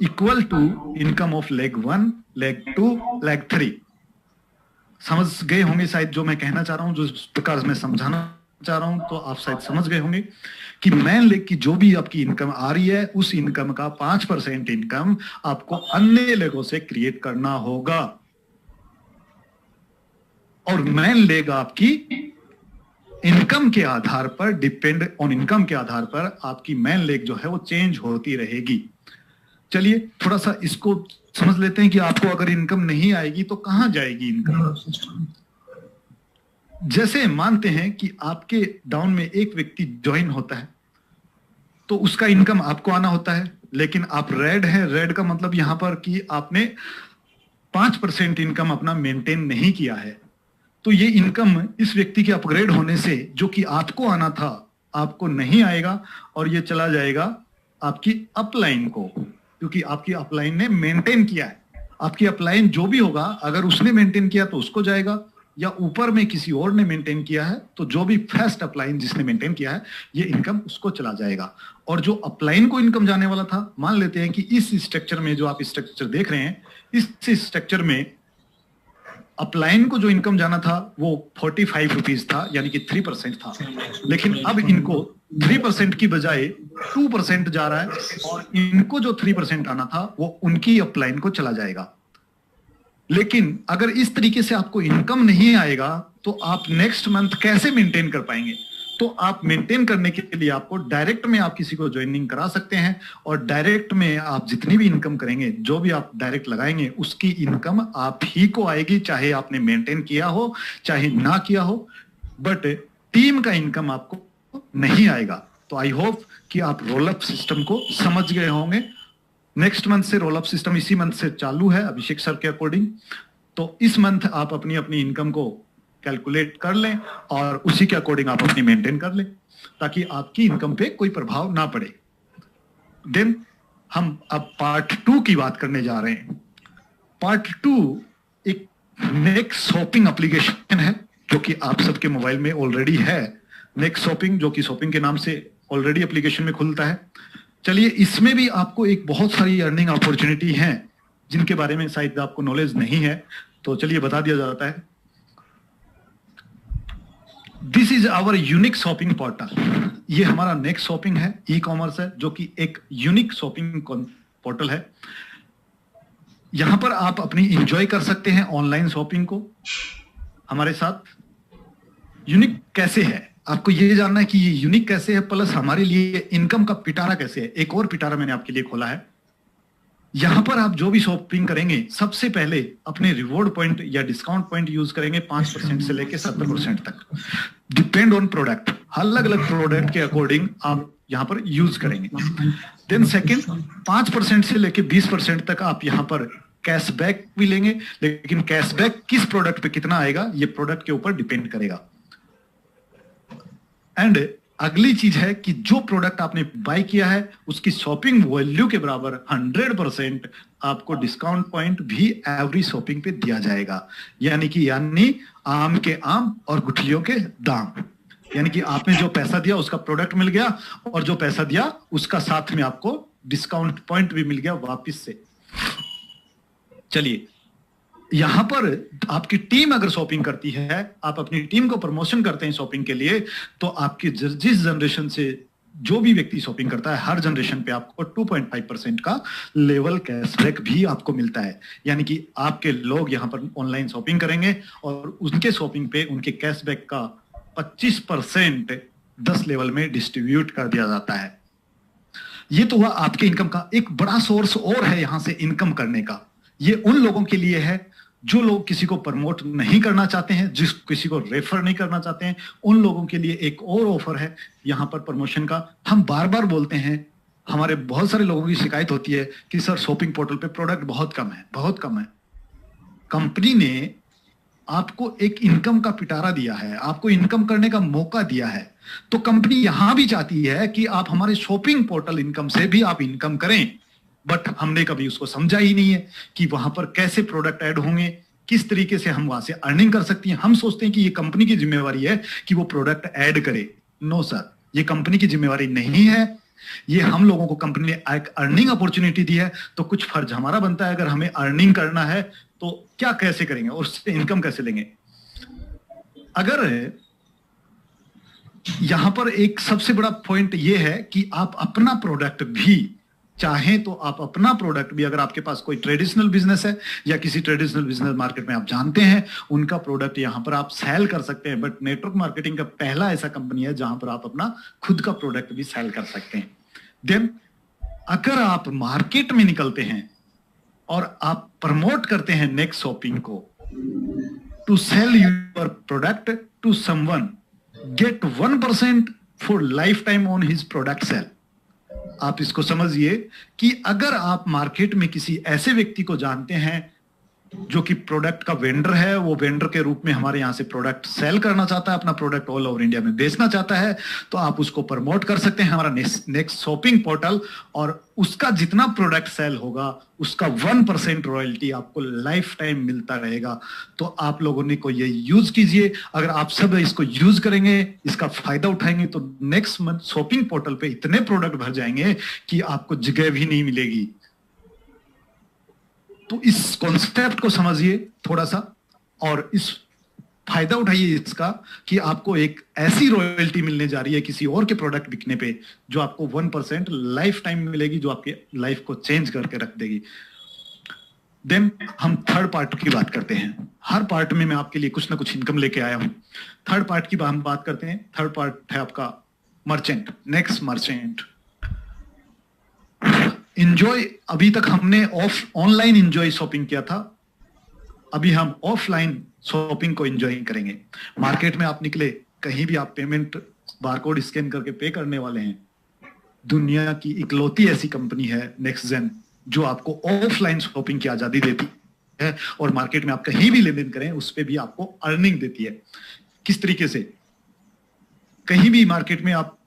equal to income of leg 1, leg 2, leg 3। समझ गए होंगे शायद जो मैं कहना चाह रहा हूं, जो प्रकार मैं समझाना चाह रहा हूं, तो आप शायद समझ गए होंगे कि मैन लेग की जो भी आपकी इनकम आ रही है उस इनकम का 5% इनकम आपको अन्य लेगों से क्रिएट करना होगा। और मैन लेग आपकी इनकम के आधार पर, डिपेंड ऑन इनकम के आधार पर आपकी मैन लेग जो है वो चेंज होती रहेगी। चलिए थोड़ा सा इसको समझ लेते हैं कि आपको अगर इनकम नहीं आएगी तो कहां जाएगी इनकम। जैसे मानते हैं कि आपके डाउन में एक व्यक्ति ज्वाइन होता है तो उसका इनकम आपको आना होता है, लेकिन आप रेड है। रेड का मतलब यहां पर कि आपने 5% इनकम अपना मेंटेन नहीं किया है, तो ये इनकम इस व्यक्ति के अपग्रेड होने से जो कि आपको आना था आपको नहीं आएगा और ये चला जाएगा आपकी अपलाइन को, क्योंकि आपकी अपलाइन ने मेंटेन किया है। आपकी अपलाइन जो भी होगा अगर उसने मेंटेन किया तो उसको जाएगा, या ऊपर में किसी और ने मेंटेन किया है तो जो भी फर्स्ट अपलाइन जिसने मेंटेन किया है ये इनकम उसको चला जाएगा। और जो अपलाइन को इनकम जाने वाला था, मान लेते हैं कि इस स्ट्रक्चर में, जो आप स्ट्रक्चर देख रहे हैं, इस स्ट्रक्चर में अपलाइन को जो इनकम जाना था वो 45 रुपीज था, यानी कि 3% था। लेकिन अब इनको 3% की बजाय 2% जा रहा है और इनको जो 3% आना था वो उनकी अपलाइन को चला जाएगा। लेकिन अगर इस तरीके से आपको इनकम नहीं आएगा तो आप नेक्स्ट मंथ कैसे मेंटेन कर पाएंगे? तो आप मेंटेन करने के लिए आपको डायरेक्ट में आप किसी को ज्वाइनिंग करा सकते हैं, और डायरेक्ट में आप जितनी भी इनकम करेंगे, जो भी आप डायरेक्ट लगाएंगे, उसकी इनकम आप ही को आएगी, चाहे आपने मेंटेन किया हो चाहे ना किया हो, बट टीम का इनकम आपको नहीं आएगा। तो आई होप कि आप रोल अप सिस्टम को समझ गए होंगे। नेक्स्ट मंथ से रोल अप सिस्टम इसी मंथ से चालू है अभिषेक सर के अकॉर्डिंग। तो इस मंथ आप अपनी अपनी इनकम को कैलकुलेट कर लें और उसी के अकॉर्डिंग आप अपनी मेंटेन कर लें, ताकि आपकी इनकम पे कोई प्रभाव ना पड़े। देन हम अब पार्ट 2 की बात करने जा रहे हैं। पार्ट 2 एक नेक्स्ट शॉपिंग एप्लीकेशन है जो कि आप सबके मोबाइल में ऑलरेडी है। नेक्स्ट शॉपिंग, जो कि शॉपिंग के नाम से ऑलरेडी एप्लीकेशन में खुलता है। चलिए, इसमें भी आपको एक बहुत सारी अर्निंग अपॉर्चुनिटी हैं जिनके बारे में शायद आपको नॉलेज नहीं है, तो चलिए बता दिया जाता है। This is our unique shopping portal. ये हमारा नेक्स्ट शॉपिंग है, ई कॉमर्स है, जो कि एक यूनिक शॉपिंग पोर्टल है। यहां पर आप अपनी एंजॉय कर सकते हैं ऑनलाइन शॉपिंग को हमारे साथ। यूनिक कैसे है आपको ये जानना है कि ये यूनिक कैसे है, प्लस हमारे लिए इनकम का पिटारा कैसे है। एक और पिटारा मैंने आपके लिए खोला है। यहां पर आप जो भी शॉपिंग करेंगे सबसे पहले अपने रिवॉर्ड पॉइंट या डिस्काउंट पॉइंट यूज करेंगे 5% से लेकर 70% तक, डिपेंड ऑन प्रोडक्ट। अलग अलग प्रोडक्ट के अकॉर्डिंग आप यहां पर यूज करेंगे। देन सेकंड, 5% से लेकर 20% तक आप यहां पर कैशबैक भी लेंगे, लेकिन कैशबैक किस प्रोडक्ट पे कितना आएगा ये प्रोडक्ट के ऊपर डिपेंड करेगा। एंड अगली चीज है कि जो प्रोडक्ट आपने बाय किया है उसकी शॉपिंग वैल्यू के बराबर 100% आपको डिस्काउंट पॉइंट भी एवरी शॉपिंग पे दिया जाएगा। यानी आम के आम और गुठलियों के दाम। यानी कि आपने जो पैसा दिया उसका प्रोडक्ट मिल गया, और जो पैसा दिया उसका साथ में आपको डिस्काउंट पॉइंट भी मिल गया वापिस से। चलिए, यहां पर आपकी टीम अगर शॉपिंग करती है, आप अपनी टीम को प्रमोशन करते हैं शॉपिंग के लिए, तो आपकी जिस जनरेशन से जो भी व्यक्ति शॉपिंग करता है हर जनरेशन पे आपको 2.5% का लेवल कैशबैक भी आपको मिलता है। यानी कि आपके लोग यहां पर ऑनलाइन शॉपिंग करेंगे और उनके शॉपिंग पे उनके कैशबैक का 25% 10 लेवल में डिस्ट्रीब्यूट कर दिया जाता है। ये तो हुआ आपके इनकम का। एक बड़ा सोर्स और है यहां से इनकम करने का। ये उन लोगों के लिए है जो लोग किसी को प्रमोट नहीं करना चाहते हैं, जिस किसी को रेफर नहीं करना चाहते हैं, उन लोगों के लिए एक और ऑफर है यहां पर प्रमोशन का। हम बार बार बोलते हैं, हमारे बहुत सारे लोगों की शिकायत होती है कि सर शॉपिंग पोर्टल पे प्रोडक्ट बहुत कम है, बहुत कम है। कंपनी ने आपको एक इनकम का पिटारा दिया है, आपको इनकम करने का मौका दिया है, तो कंपनी यहां भी चाहती है कि आप हमारे शॉपिंग पोर्टल इनकम से भी आप इनकम करें। बट हमने कभी उसको समझा ही नहीं है कि वहां पर कैसे प्रोडक्ट ऐड होंगे, किस तरीके से हम वहां से अर्निंग कर सकती हैं। हम सोचते हैं कि ये कंपनी की जिम्मेवारी है कि वो प्रोडक्ट ऐड करे। नो सर, ये कंपनी की जिम्मेवारी नहीं है। ये हम लोगों को कंपनी ने एक अर्निंग अपॉर्चुनिटी दी है, तो कुछ फर्ज हमारा बनता है। अगर हमें अर्निंग करना है तो क्या कैसे करेंगे और उससे इनकम कैसे लेंगे। अगर यहां पर एक सबसे बड़ा पॉइंट यह है कि आप अपना प्रोडक्ट भी चाहें तो आप अपना प्रोडक्ट भी, अगर आपके पास कोई ट्रेडिशनल बिजनेस है या किसी ट्रेडिशनल बिजनेस मार्केट में आप जानते हैं, उनका प्रोडक्ट यहां पर आप सेल कर सकते हैं। बट नेटवर्क मार्केटिंग का पहला ऐसा कंपनी है जहां पर आप अपना खुद का प्रोडक्ट भी सेल कर सकते हैं। देन अगर आप मार्केट में निकलते हैं और आप प्रमोट करते हैं नेक्स्ट शॉपिंग को, to sell your product to someone, get 1% for life time on his product sale. आप इसको समझिए कि अगर आप मार्केट में किसी ऐसे व्यक्ति को जानते हैं जो कि प्रोडक्ट का वेंडर है, वो वेंडर के रूप में हमारे यहां से प्रोडक्ट सेल करना चाहता है, अपना प्रोडक्ट ऑल ओवर इंडिया में बेचना चाहता है, तो आप उसको प्रमोट कर सकते हैं हमारा नेक्स्ट शॉपिंग पोर्टल, और उसका जितना प्रोडक्ट सेल होगा उसका 1% रॉयल्टी आपको लाइफ टाइम मिलता रहेगा। तो आप लोगों ने को ये यूज कीजिए। अगर आप सब इसको यूज करेंगे, इसका फायदा उठाएंगे, तो नेक्स्ट मंथ शॉपिंग पोर्टल पे इतने प्रोडक्ट भर जाएंगे कि आपको जगह भी नहीं मिलेगी। तो इस कॉन्सेप्ट को समझिए थोड़ा सा और इस फायदा उठाइए इसका कि आपको एक ऐसी रॉयल्टी मिलने जा रही है किसी और के प्रोडक्ट बिकने पे जो आपको 1% लाइफ टाइम मिलेगी, जो आपके लाइफ को चेंज करके रख देगी। देन हम थर्ड पार्ट की बात करते हैं। हर पार्ट में मैं आपके लिए कुछ ना कुछ इनकम लेके आया हूं। थर्ड पार्ट की हम बात करते हैं। थर्ड पार्ट है आपका मर्चेंट, नेक्स्ट मर्चेंट। इंजॉय, अभी तक हमने ऑनलाइन इंजॉय शॉपिंग किया था, अभी हम ऑफलाइन शॉपिंग को इंजॉय करेंगे। मार्केट में आप निकले, कहीं भी आप पेमेंट बारकोड स्कैन करके पे करने वाले हैं। दुनिया की इकलौती ऐसी कंपनी है नेक्स्ट जेन जो आपको ऑफलाइन शॉपिंग की आजादी देती है, और मार्केट में आप कहीं भी लेन देन करें उस पर भी आपको अर्निंग देती है। किस तरीके से? कहीं भी मार्केट में आप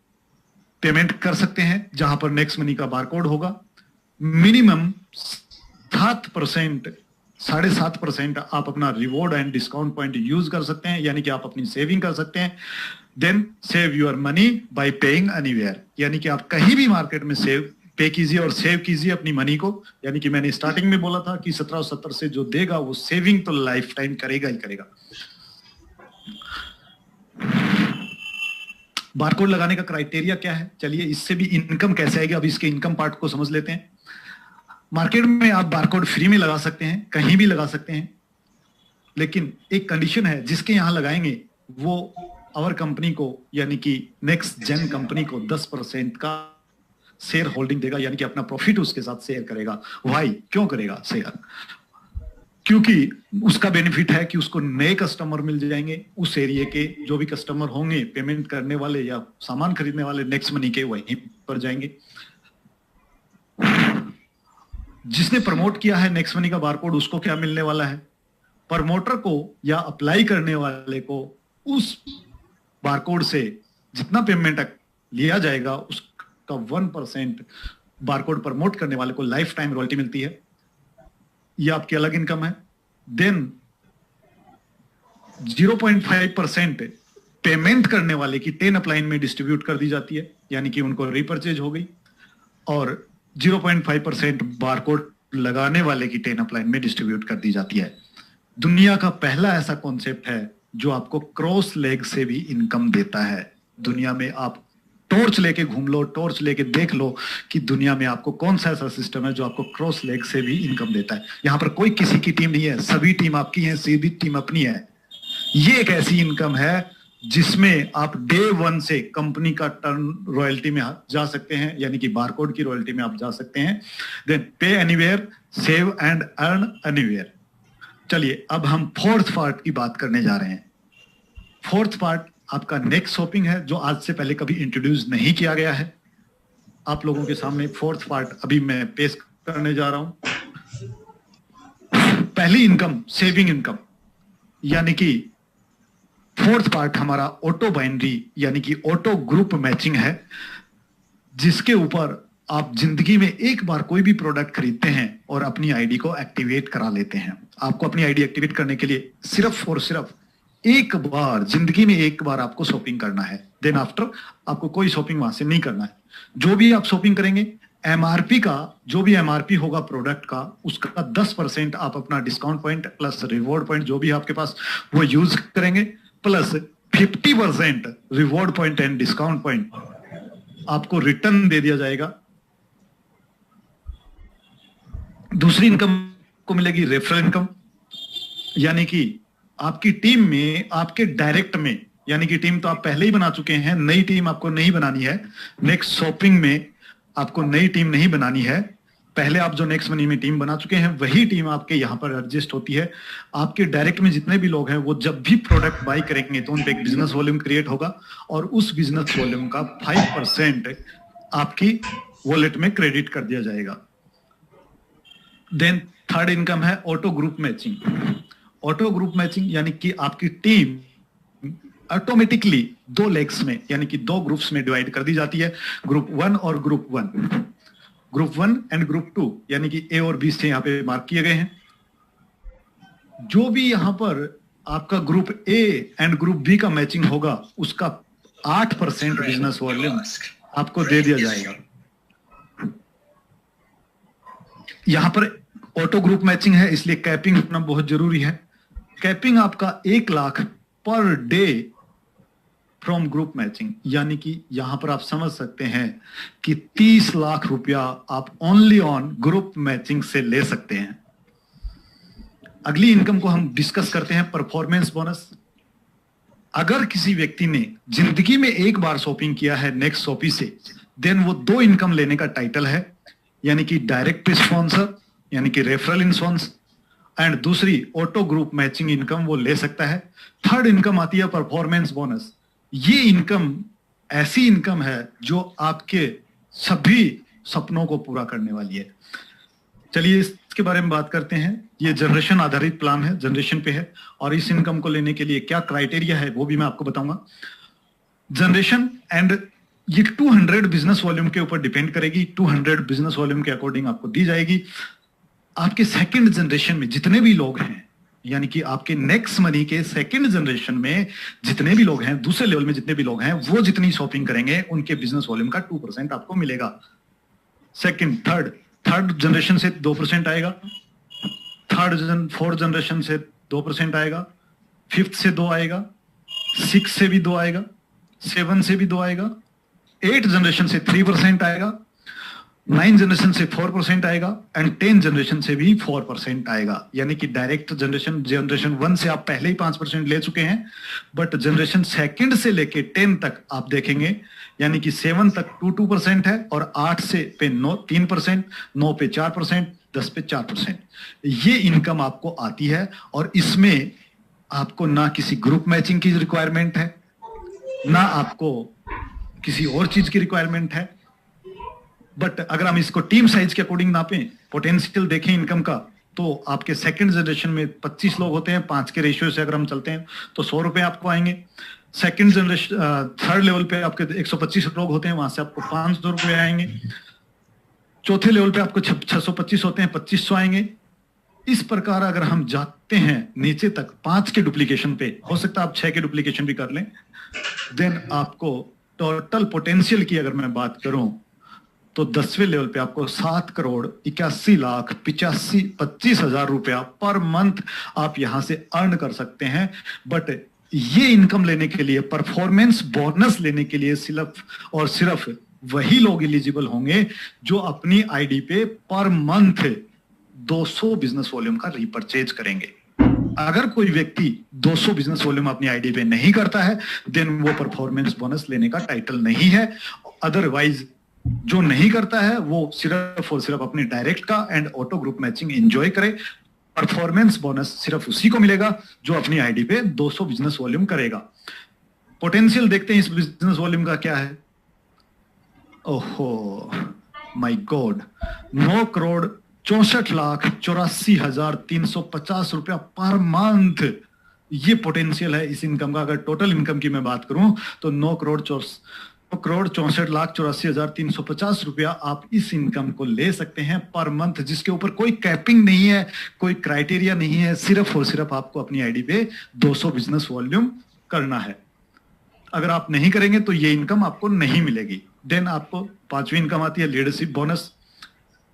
पेमेंट कर सकते हैं जहां पर नेक्स्ट मनी का बारकोड होगा। मिनिमम 7%, 7.5% आप अपना reward and discount point use कर सकते हैं, यानी कि आप अपनी सेविंग कर सकते हैं। Then save your money by paying anywhere, यानी कि आप कहीं भी मार्केट में पे कीजिए और सेव कीजिए अपनी मनी को। यानी कि मैंने स्टार्टिंग में बोला था कि 1770 से जो देगा वो सेविंग तो लाइफ टाइम करेगा ही करेगा। बारकोड लगाने का क्राइटेरिया क्या है? चलिए इससे भी इनकम कैसे आएगी, अब इसके इनकम पार्ट को समझ लेते हैं। मार्केट में आप बारकोड फ्री में लगा सकते हैं, कहीं भी लगा सकते हैं, लेकिन एक कंडीशन है, जिसके यहां लगाएंगे वो आवर कंपनी को, यानी कि नेक्स्ट जेन कंपनी को 10% का शेयर होल्डिंग देगा, यानी कि अपना प्रॉफिट उसके साथ शेयर करेगा। वाई, क्यों करेगा शेयर? क्योंकि उसका बेनिफिट है कि उसको नए कस्टमर मिल जाएंगे, उस एरिया के जो भी कस्टमर होंगे पेमेंट करने वाले या सामान खरीदने वाले नेक्स्ट मनी के, वहीं पर जाएंगे। जिसने प्रमोट किया है नेक्स्ट मनी का बारकोड, उसको क्या मिलने वाला है? प्रमोटर को या अप्लाई करने वाले को उस बारकोड से जितना पेमेंट लिया जाएगा उसका 1% बारकोड प्रमोट करने वाले को लाइफ टाइम रॉयल्टी मिलती है। यह आपकी अलग इनकम है। देन 0.5% पेमेंट करने वाले की 10 अपलाइन में डिस्ट्रीब्यूट कर दी जाती है, यानी कि उनको रिपर्चेज हो गई, और 0.5% बारकोड लगाने वाले की 10 अपलाइन में डिस्ट्रीब्यूट कर दी जाती है। दुनिया का पहला ऐसा कॉन्सेप्ट है जो आपको क्रॉस लेग से भी इनकम देता है। दुनिया में आप टॉर्च लेके घूम लो, टॉर्च लेके देख लो कि दुनिया में आपको कौन सा ऐसा सिस्टम है जो आपको क्रॉस लेग से भी इनकम देता है। यहां पर कोई किसी की टीम नहीं है, सभी टीम आपकी है, सीधी टीम अपनी है। ये एक ऐसी इनकम है जिसमें आप डे 1 से कंपनी का टर्न रॉयल्टी में जा सकते हैं, यानी कि बारकोड की रॉयल्टी में आप जा सकते हैं। देन पे anywhere, save and earn anywhere. चलिए अब हम फोर्थ पार्ट की बात करने जा रहे हैं। फोर्थ पार्ट आपका नेक्स्ट शॉपिंग है, जो आज से पहले कभी इंट्रोड्यूस नहीं किया गया है। आप लोगों के सामने फोर्थ पार्ट अभी मैं पेश करने जा रहा हूं। पहली इनकम सेविंग इनकम, यानी कि फोर्थ पार्ट हमारा ऑटो बाइनरी यानी कि ऑटो ग्रुप मैचिंग है, जिसके ऊपर आप जिंदगी में एक बार कोई भी प्रोडक्ट खरीदते हैं और अपनी आईडी को एक्टिवेट करा लेते हैं। आपको अपनी आईडी एक्टिवेट करने के लिए सिर्फ और सिर्फ एक बार जिंदगी में एक बार आपको शॉपिंग करना है। देन आफ्टर आपको कोई शॉपिंग वहां से नहीं करना है। जो भी आप शॉपिंग करेंगे, एमआरपी का जो भी एमआरपी होगा प्रोडक्ट का, उसका 10% आप अपना discount point plus reward point जो भी आपके पास वो यूज करेंगे, plus 50% reward point and discount point आपको रिटर्न दे दिया जाएगा। दूसरी इनकम को मिलेगी रेफरल इनकम, यानी कि आपकी टीम में आपके डायरेक्ट में, यानी कि टीम तो आप पहले ही बना चुके हैं, नई टीम आपको नहीं बनानी है। नेक्स्ट शॉपिंग में आपको नई टीम नहीं बनानी है। पहले आप जो नेक्स्ट मनी में टीम बना चुके हैं वही टीम आपके यहां पर एडजस्ट होती है। आपके डायरेक्ट में जितने भी लोग हैं वो जब भी प्रोडक्ट बाय करेंगे तो उन पे एक बिजनेस वॉल्यूम क्रिएट होगा और उस बिजनेस वॉल्यूम का 5% आपकी वॉलेट में क्रेडिट कर दिया जाएगा। देन थर्ड इनकम है auto group matching. Auto group matching यानी कि आपकी टीम ऑटोमेटिकली 2 लेग्स में यानी कि 2 ग्रुप्स में डिवाइड कर दी जाती है, ग्रुप 1 और ग्रुप 1। ग्रुप 1 एंड ग्रुप 2 यानी कि ए और बी से यहां पे मार्क किए गए हैं। जो भी यहां पर आपका group A and group B का मैचिंग होगा उसका 8% बिजनेस वॉल्यूम आपको दे दिया जाएगा। यहां पर ऑटो ग्रुप मैचिंग है इसलिए कैपिंग होना बहुत जरूरी है। कैपिंग आपका 1 lakh per day from group matching, यानी कि यहां पर आप समझ सकते हैं कि 30 लाख रुपया आप ओनली ऑन ग्रुप मैचिंग से ले सकते हैं। अगली इनकम को हम डिस्कस करते हैं परफॉर्मेंस बोनस। अगर किसी व्यक्ति ने जिंदगी में एक बार शॉपिंग किया है नेक्स्ट शॉपी से, देन वो 2 इनकम लेने का टाइटल है, यानी कि डायरेक्ट स्पॉन्सर यानी कि रेफरल इंश्योरेंस एंड दूसरी ऑटो ग्रुप मैचिंग इनकम वो ले सकता है। थर्ड इनकम आती है परफॉर्मेंस बोनस। ये इनकम ऐसी इनकम है जो आपके सभी सपनों को पूरा करने वाली है। चलिए इसके बारे में बात करते हैं। ये जनरेशन आधारित प्लान है, जनरेशन पे है, और इस इनकम को लेने के लिए क्या क्राइटेरिया है वो भी मैं आपको बताऊंगा। जनरेशन एंड ये 200 बिजनेस वॉल्यूम के ऊपर डिपेंड करेगी। 200 बिजनेस वॉल्यूम के अकॉर्डिंग आपको दी जाएगी। आपके सेकंड जनरेशन में जितने भी लोग हैं, यानी कि आपके नेक्स्ट मनी के सेकंड जनरेशन में जितने भी लोग हैं, दूसरे लेवल में जितने भी लोग हैं, वो जितनी शॉपिंग करेंगे उनके बिजनेस वॉल्यूम का 2% आपको मिलेगा। सेकंड थर्ड जनरेशन से 2% आएगा, फोर्थ जनरेशन से 2% आएगा, फिफ्थ से 2 आएगा, 6 से भी 2 आएगा, 7 से भी 2 आएगा, 8 जनरेशन से 3% आएगा, 9 जनरेशन से 4% आएगा एंड 10 जनरेशन से भी 4% आएगा। यानी कि डायरेक्ट जनरेशन 1 से आप पहले ही 5% ले चुके हैं, बट जनरेशन सेकंड से लेके 10 तक आप देखेंगे, यानी कि 7 तक 2% है और 8 से पे 3%, 9 पे 4%, 10 पे 4%। ये इनकम आपको आती है और इसमें आपको ना किसी ग्रुप मैचिंग की रिक्वायरमेंट है, ना आपको किसी और चीज की रिक्वायरमेंट है। बट अगर हम इसको टीम साइज के अकॉर्डिंग नापें, पोटेंशियल देखें इनकम का, तो आपके सेकंड जनरेशन में 25 लोग होते हैं, 5 के रेशियो से अगर हम चलते हैं तो 100 रुपए आपको आएंगे। सेकंड जनरेशन थर्ड लेवल पे आपके 125 लोग होते हैं, वहां से आपको 500 रुपए आएंगे। चौथे लेवल पे आपको 625 होते हैं, 2500 आएंगे। इस प्रकार अगर हम जाते हैं नीचे तक 5 के डुप्लीकेशन पे, हो सकता है आप 6 के डुप्लीकेशन भी कर लें, देन आपको टोटल पोटेंशियल की अगर मैं बात करूं तो 10वें लेवल पे आपको 7,81,85,25,000 रुपया पर मंथ आप यहां से अर्न कर सकते हैं। बट ये इनकम लेने के लिए, परफॉर्मेंस बोनस लेने के लिए सिर्फ और सिर्फ वही लोग एलिजिबल होंगे जो अपनी आईडी पे पर मंथ 200 बिजनेस वॉल्यूम का रीपरचेज करेंगे। अगर कोई व्यक्ति 200 बिजनेस वॉल्यूम अपनी आईडी पे नहीं करता है, देन वो परफॉर्मेंस बोनस लेने का टाइटल नहीं है। अदरवाइज जो नहीं करता है वो सिर्फ और सिर्फ अपने डायरेक्ट का and auto group matching enjoy करे। परफॉर्मेंस बोनस सिर्फ उसी को मिलेगा जो अपनी आईडी पे 200 बिजनेस वॉल्यूम करेगा। पोटेंशियल देखते हैं इस बिजनेस वॉल्यूम का क्या है। ओहो माय गॉड, 9,64,84,350 रुपया पर मंथ, ये पोटेंशियल है इस इनकम का। अगर टोटल इनकम की मैं बात करूं तो 9,64,84,350 रुपया आप इस इनकम को ले सकते हैं पर मंथ, जिसके ऊपर कोई कैपिंग नहीं है, कोई क्राइटेरिया नहीं है, सिर्फ और सिर्फ आपको अपनी आईडी पे 200 बिजनेस वॉल्यूम करना है। अगर आप नहीं करेंगे तो ये इनकम आपको नहीं मिलेगी। देन आपको पांचवी इनकम आती है लीडरशिप बोनस।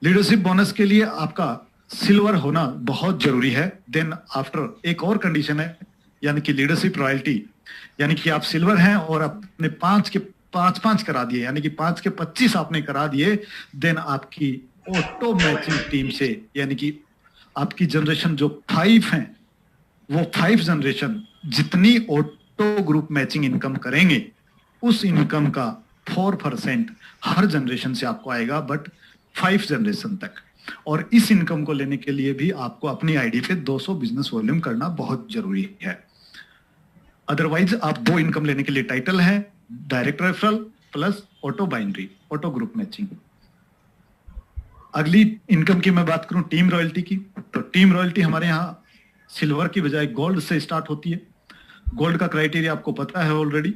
लीडरशिप बोनस के लिए आपका सिल्वर होना बहुत जरूरी है। देन आफ्टर एक और कंडीशन है, यानी कि लीडरशिप रॉयल्टी, यानी कि आप सिल्वर हैं और अपने 5 के 5 करा दिए, यानी कि 5 के 25 आपने करा दिए, देन आपकी ऑटो मैचिंग टीम से, यानी कि आपकी जनरेशन जो 5 है वो 5 जनरेशन जितनी ऑटो ग्रुप मैचिंग इनकम करेंगे उस इनकम का 4% हर जनरेशन से आपको आएगा, बट 5 जनरेशन तक। और इस इनकम को लेने के लिए भी आपको अपनी आईडी पे 200 बिजनेस वॉल्यूम करना बहुत जरूरी है। अदरवाइज आप 2 इनकम लेने के लिए टाइटल है, direct referral plus auto binary, auto group matching. अगली इनकम की मैं बात करूं टीम रॉयल्टी की, तो टीम रॉयल्टी हमारे यहां सिल्वर की बजाय गोल्ड से स्टार्ट होती है। गोल्ड का क्राइटेरिया आपको पता है ऑलरेडी,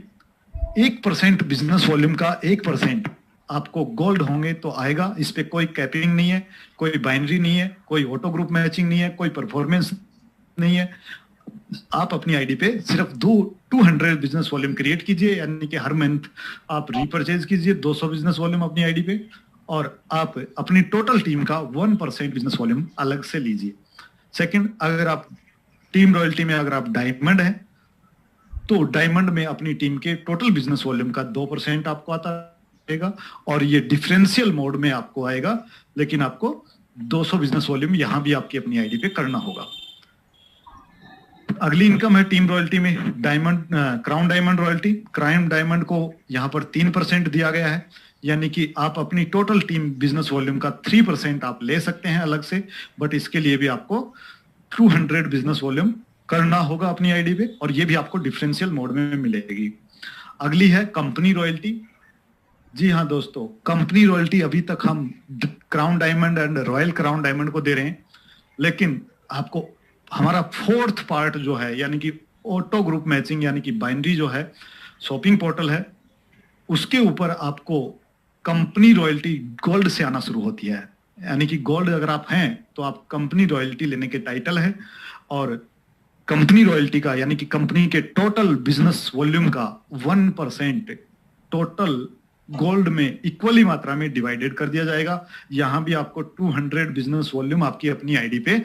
1% बिजनेस वॉल्यूम का 1% आपको गोल्ड होंगे तो आएगा। इस पे कोई कैपिंग नहीं है, कोई बाइनरी नहीं है, कोई ऑटो ग्रुप मैचिंग नहीं है, कोई परफॉर्मेंस नहीं है। आप अपनी आईडी पे सिर्फ 200 बिजनेस वॉल्यूम क्रिएट कीजिए, यानी कि हर मंथ आप रीपरचेज कीजिए 200 बिजनेस वॉल्यूम अपनी आईडी पे, और आप अपनी टोटल टीम का 1% बिजनेस वॉल्यूम अलग से लीजिए। सेकंड, अगर आप टीम रॉयल्टी में अगर आप डायमंड हैं तो डायमंड में अपनी टीम के टोटल बिजनेस वॉल्यूम का 2% आपको आता है, और ये डिफरेंशियल मोड में आपको आएगा, लेकिन आपको 200 बिजनेस वॉल्यूम यहां भी आपकी अपनी आईडी पे करना होगा। अगली इनकम है टीम रॉयल्टी में diamond, crown diamond royalty. Crown diamond को यहां पर 3% दिया गया है, यानी कि आप अपनी टोटल टीम बिजनेस वॉल्यूम का 3% आप ले सकते हैं अलग से, बट इसके लिए भी आपको 200 बिजनेस वॉल्यूम करना होगा अपनी आईडी पे, और ये भी आपको डिफरेंशियल मोड में मिलेगी। अगली है कंपनी रॉयल्टी। जी हाँ दोस्तों, कंपनी रॉयल्टी अभी तक हम crown diamond and royal crown diamond को दे रहे हैं, लेकिन आपको हमारा 4th पार्ट जो है, यानी कि ऑटो ग्रुप मैचिंग, यानी कि बाइनरी जो है, शॉपिंग पोर्टल है, उसके ऊपर आपको कंपनी रॉयल्टी गोल्ड से आना शुरू होती है। यानी कि गोल्ड अगर आप हैं तो आप कंपनी रॉयल्टी लेने के टाइटल है, और कंपनी रॉयल्टी का यानी कि कंपनी के टोटल बिजनेस वॉल्यूम का 1% टोटल गोल्ड में इक्वली मात्रा में डिवाइडेड कर दिया जाएगा। यहां भी आपको 200 बिजनेस वॉल्यूम आपकी अपनी आईडी पे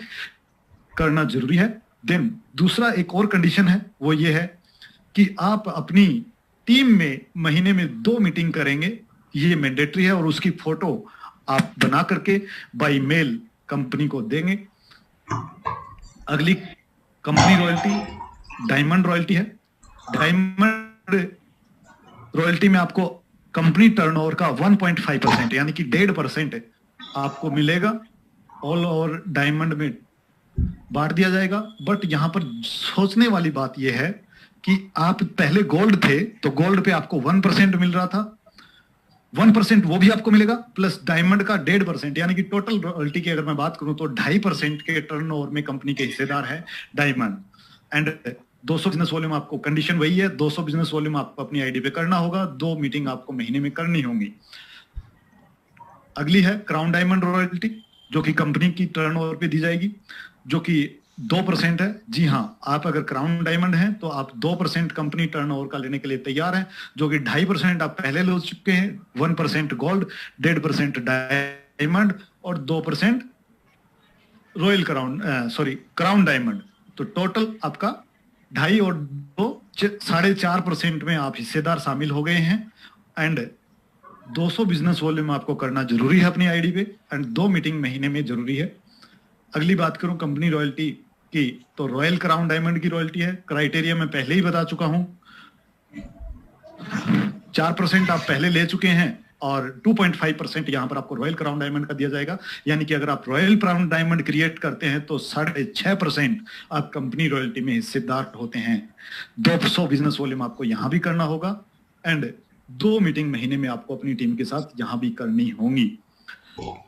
करना जरूरी है। देन दूसरा एक और कंडीशन है, वो ये है कि आप अपनी टीम में महीने में 2 मीटिंग करेंगे, ये मैंडेटरी है, और उसकी फोटो आप बना करके बाय मेल कंपनी को देंगे। अगली कंपनी रॉयल्टी डायमंड रॉयल्टी है। डायमंड रॉयल्टी में आपको कंपनी टर्नओवर का 1.5% यानी कि 1.5% आपको मिलेगा, ऑल ओवर डायमंड में बांट दिया जाएगा। बट यहां पर सोचने वाली बात यह है कि आप पहले गोल्ड थे तो गोल्ड पे आपको 1% मिल रहा था, 1% वो भी आपको मिलेगा, प्लस डायमंड का 1.5% यानी कि टोटल रॉयल्टी की अगर मैं बात करूं तो 2.5% के टर्नओवर में कंपनी के हिस्सेदार है डायमंड। एंड 200 बिजनेस वॉल्यूम आपको, कंडीशन वही है, 200 बिजनेस वॉल्यूम आपको अपनी आईडी पे करना होगा, 2 मीटिंग आपको महीने में करनी होंगी। अगली है क्राउन डायमंड रॉयल्टी, जो कि कंपनी की टर्नओवर पे दी जाएगी, जो कि 2% है। जी हाँ, आप अगर क्राउन डायमंड हैं तो आप 2% कंपनी टर्नओवर का लेने के लिए तैयार हैं, जो कि 2.5% आप पहले ले चुके हैं, 1% गोल्ड, 1.5% डायमंड और 2% रॉयल क्राउन, क्राउन डायमंड। तो टोटल आपका 2.5 और 2 4.5% में आप हिस्सेदार शामिल हो गए हैं। एंड 200 बिजनेस वॉल्यूम आपको करना जरूरी है अपनी आईडी पे, एंड 2 मीटिंग महीने में जरूरी है। अगली बात करूं कंपनी रॉयल्टी की, तो रॉयल क्राउन डायमंड की रॉयल्टी है। क्राइटेरिया मैं पहले ही बता चुका हूं, 4% आप पहले ले चुके हैं, और 2.5% यहाँ पर आपको रॉयल क्राउन डायमंड का दिया जाएगा। यानी कि अगर आप रॉयल क्राउन डायमंड क्रिएट करते हैं तो 6.5% आप कंपनी रॉयल्टी में हिस्सेदार होते हैं। 200 बिजनेस वॉल्यूम आपको यहाँ भी करना होगा एंड 2 मीटिंग महीने में आपको अपनी टीम के साथ यहाँ भी करनी होंगी।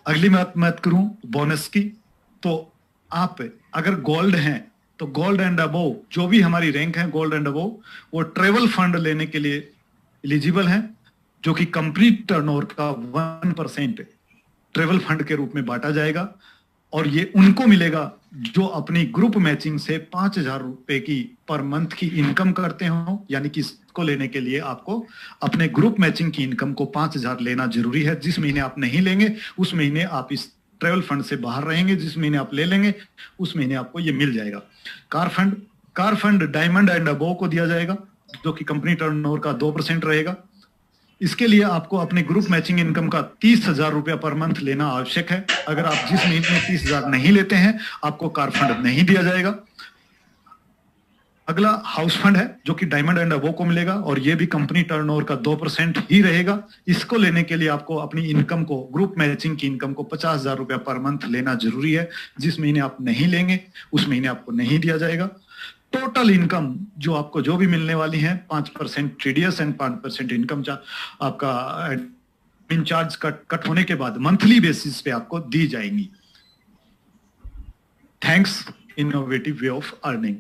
अगली बात करूं बोनस की, तो आप अगर गोल्ड हैं तो गोल्ड एंड अबोव, जो भी हमारी रैंक है गोल्ड एंड अबोव, वो ट्रेवल फंड लेने के लिए एलिजिबल है, जो कि कंप्लीट टर्नओवर का 1% ट्रेवल फंड के रूप में बांटा जाएगा और ये उनको मिलेगा जो अपनी ग्रुप मैचिंग से 5,000 रुपए की पर मंथ की इनकम करते हो। यानी कि इसको लेने के लिए आपको अपने ग्रुप मैचिंग की इनकम को 5,000 लेना जरूरी है। जिस महीने आप नहीं लेंगे उस महीने आप इस ट्रेवल फंड से बाहर रहेंगे, जिस महीने आप ले लेंगे उस महीने आपको ये मिल जाएगा। Car fund diamond and above को दिया जाएगा, जो कि कंपनी टर्नओवर का 2% रहेगा। इसके लिए आपको अपने ग्रुप मैचिंग इनकम का 30,000 रुपया पर मंथ लेना आवश्यक है। अगर आप जिस महीने में 30,000 नहीं लेते हैं आपको कार फंड नहीं दिया जाएगा। अगला हाउस फंड है, जो कि डायमंड एंड अबोव को मिलेगा और ये भी कंपनी टर्नओवर का 2% ही रहेगा। इसको लेने के लिए आपको अपनी इनकम को, ग्रुप मैचिंग की इनकम को 50,000 रुपया पर मंथ लेना जरूरी है। जिस महीने आप नहीं लेंगे उस महीने आपको नहीं दिया जाएगा। टोटल इनकम जो आपको जो भी मिलने वाली है 5% टीडीएस एंड 5% इनकम आपका एडमिन चार्ज कट होने के बाद मंथली बेसिस पे आपको दी जाएंगी। Thanks, innovative way of earning.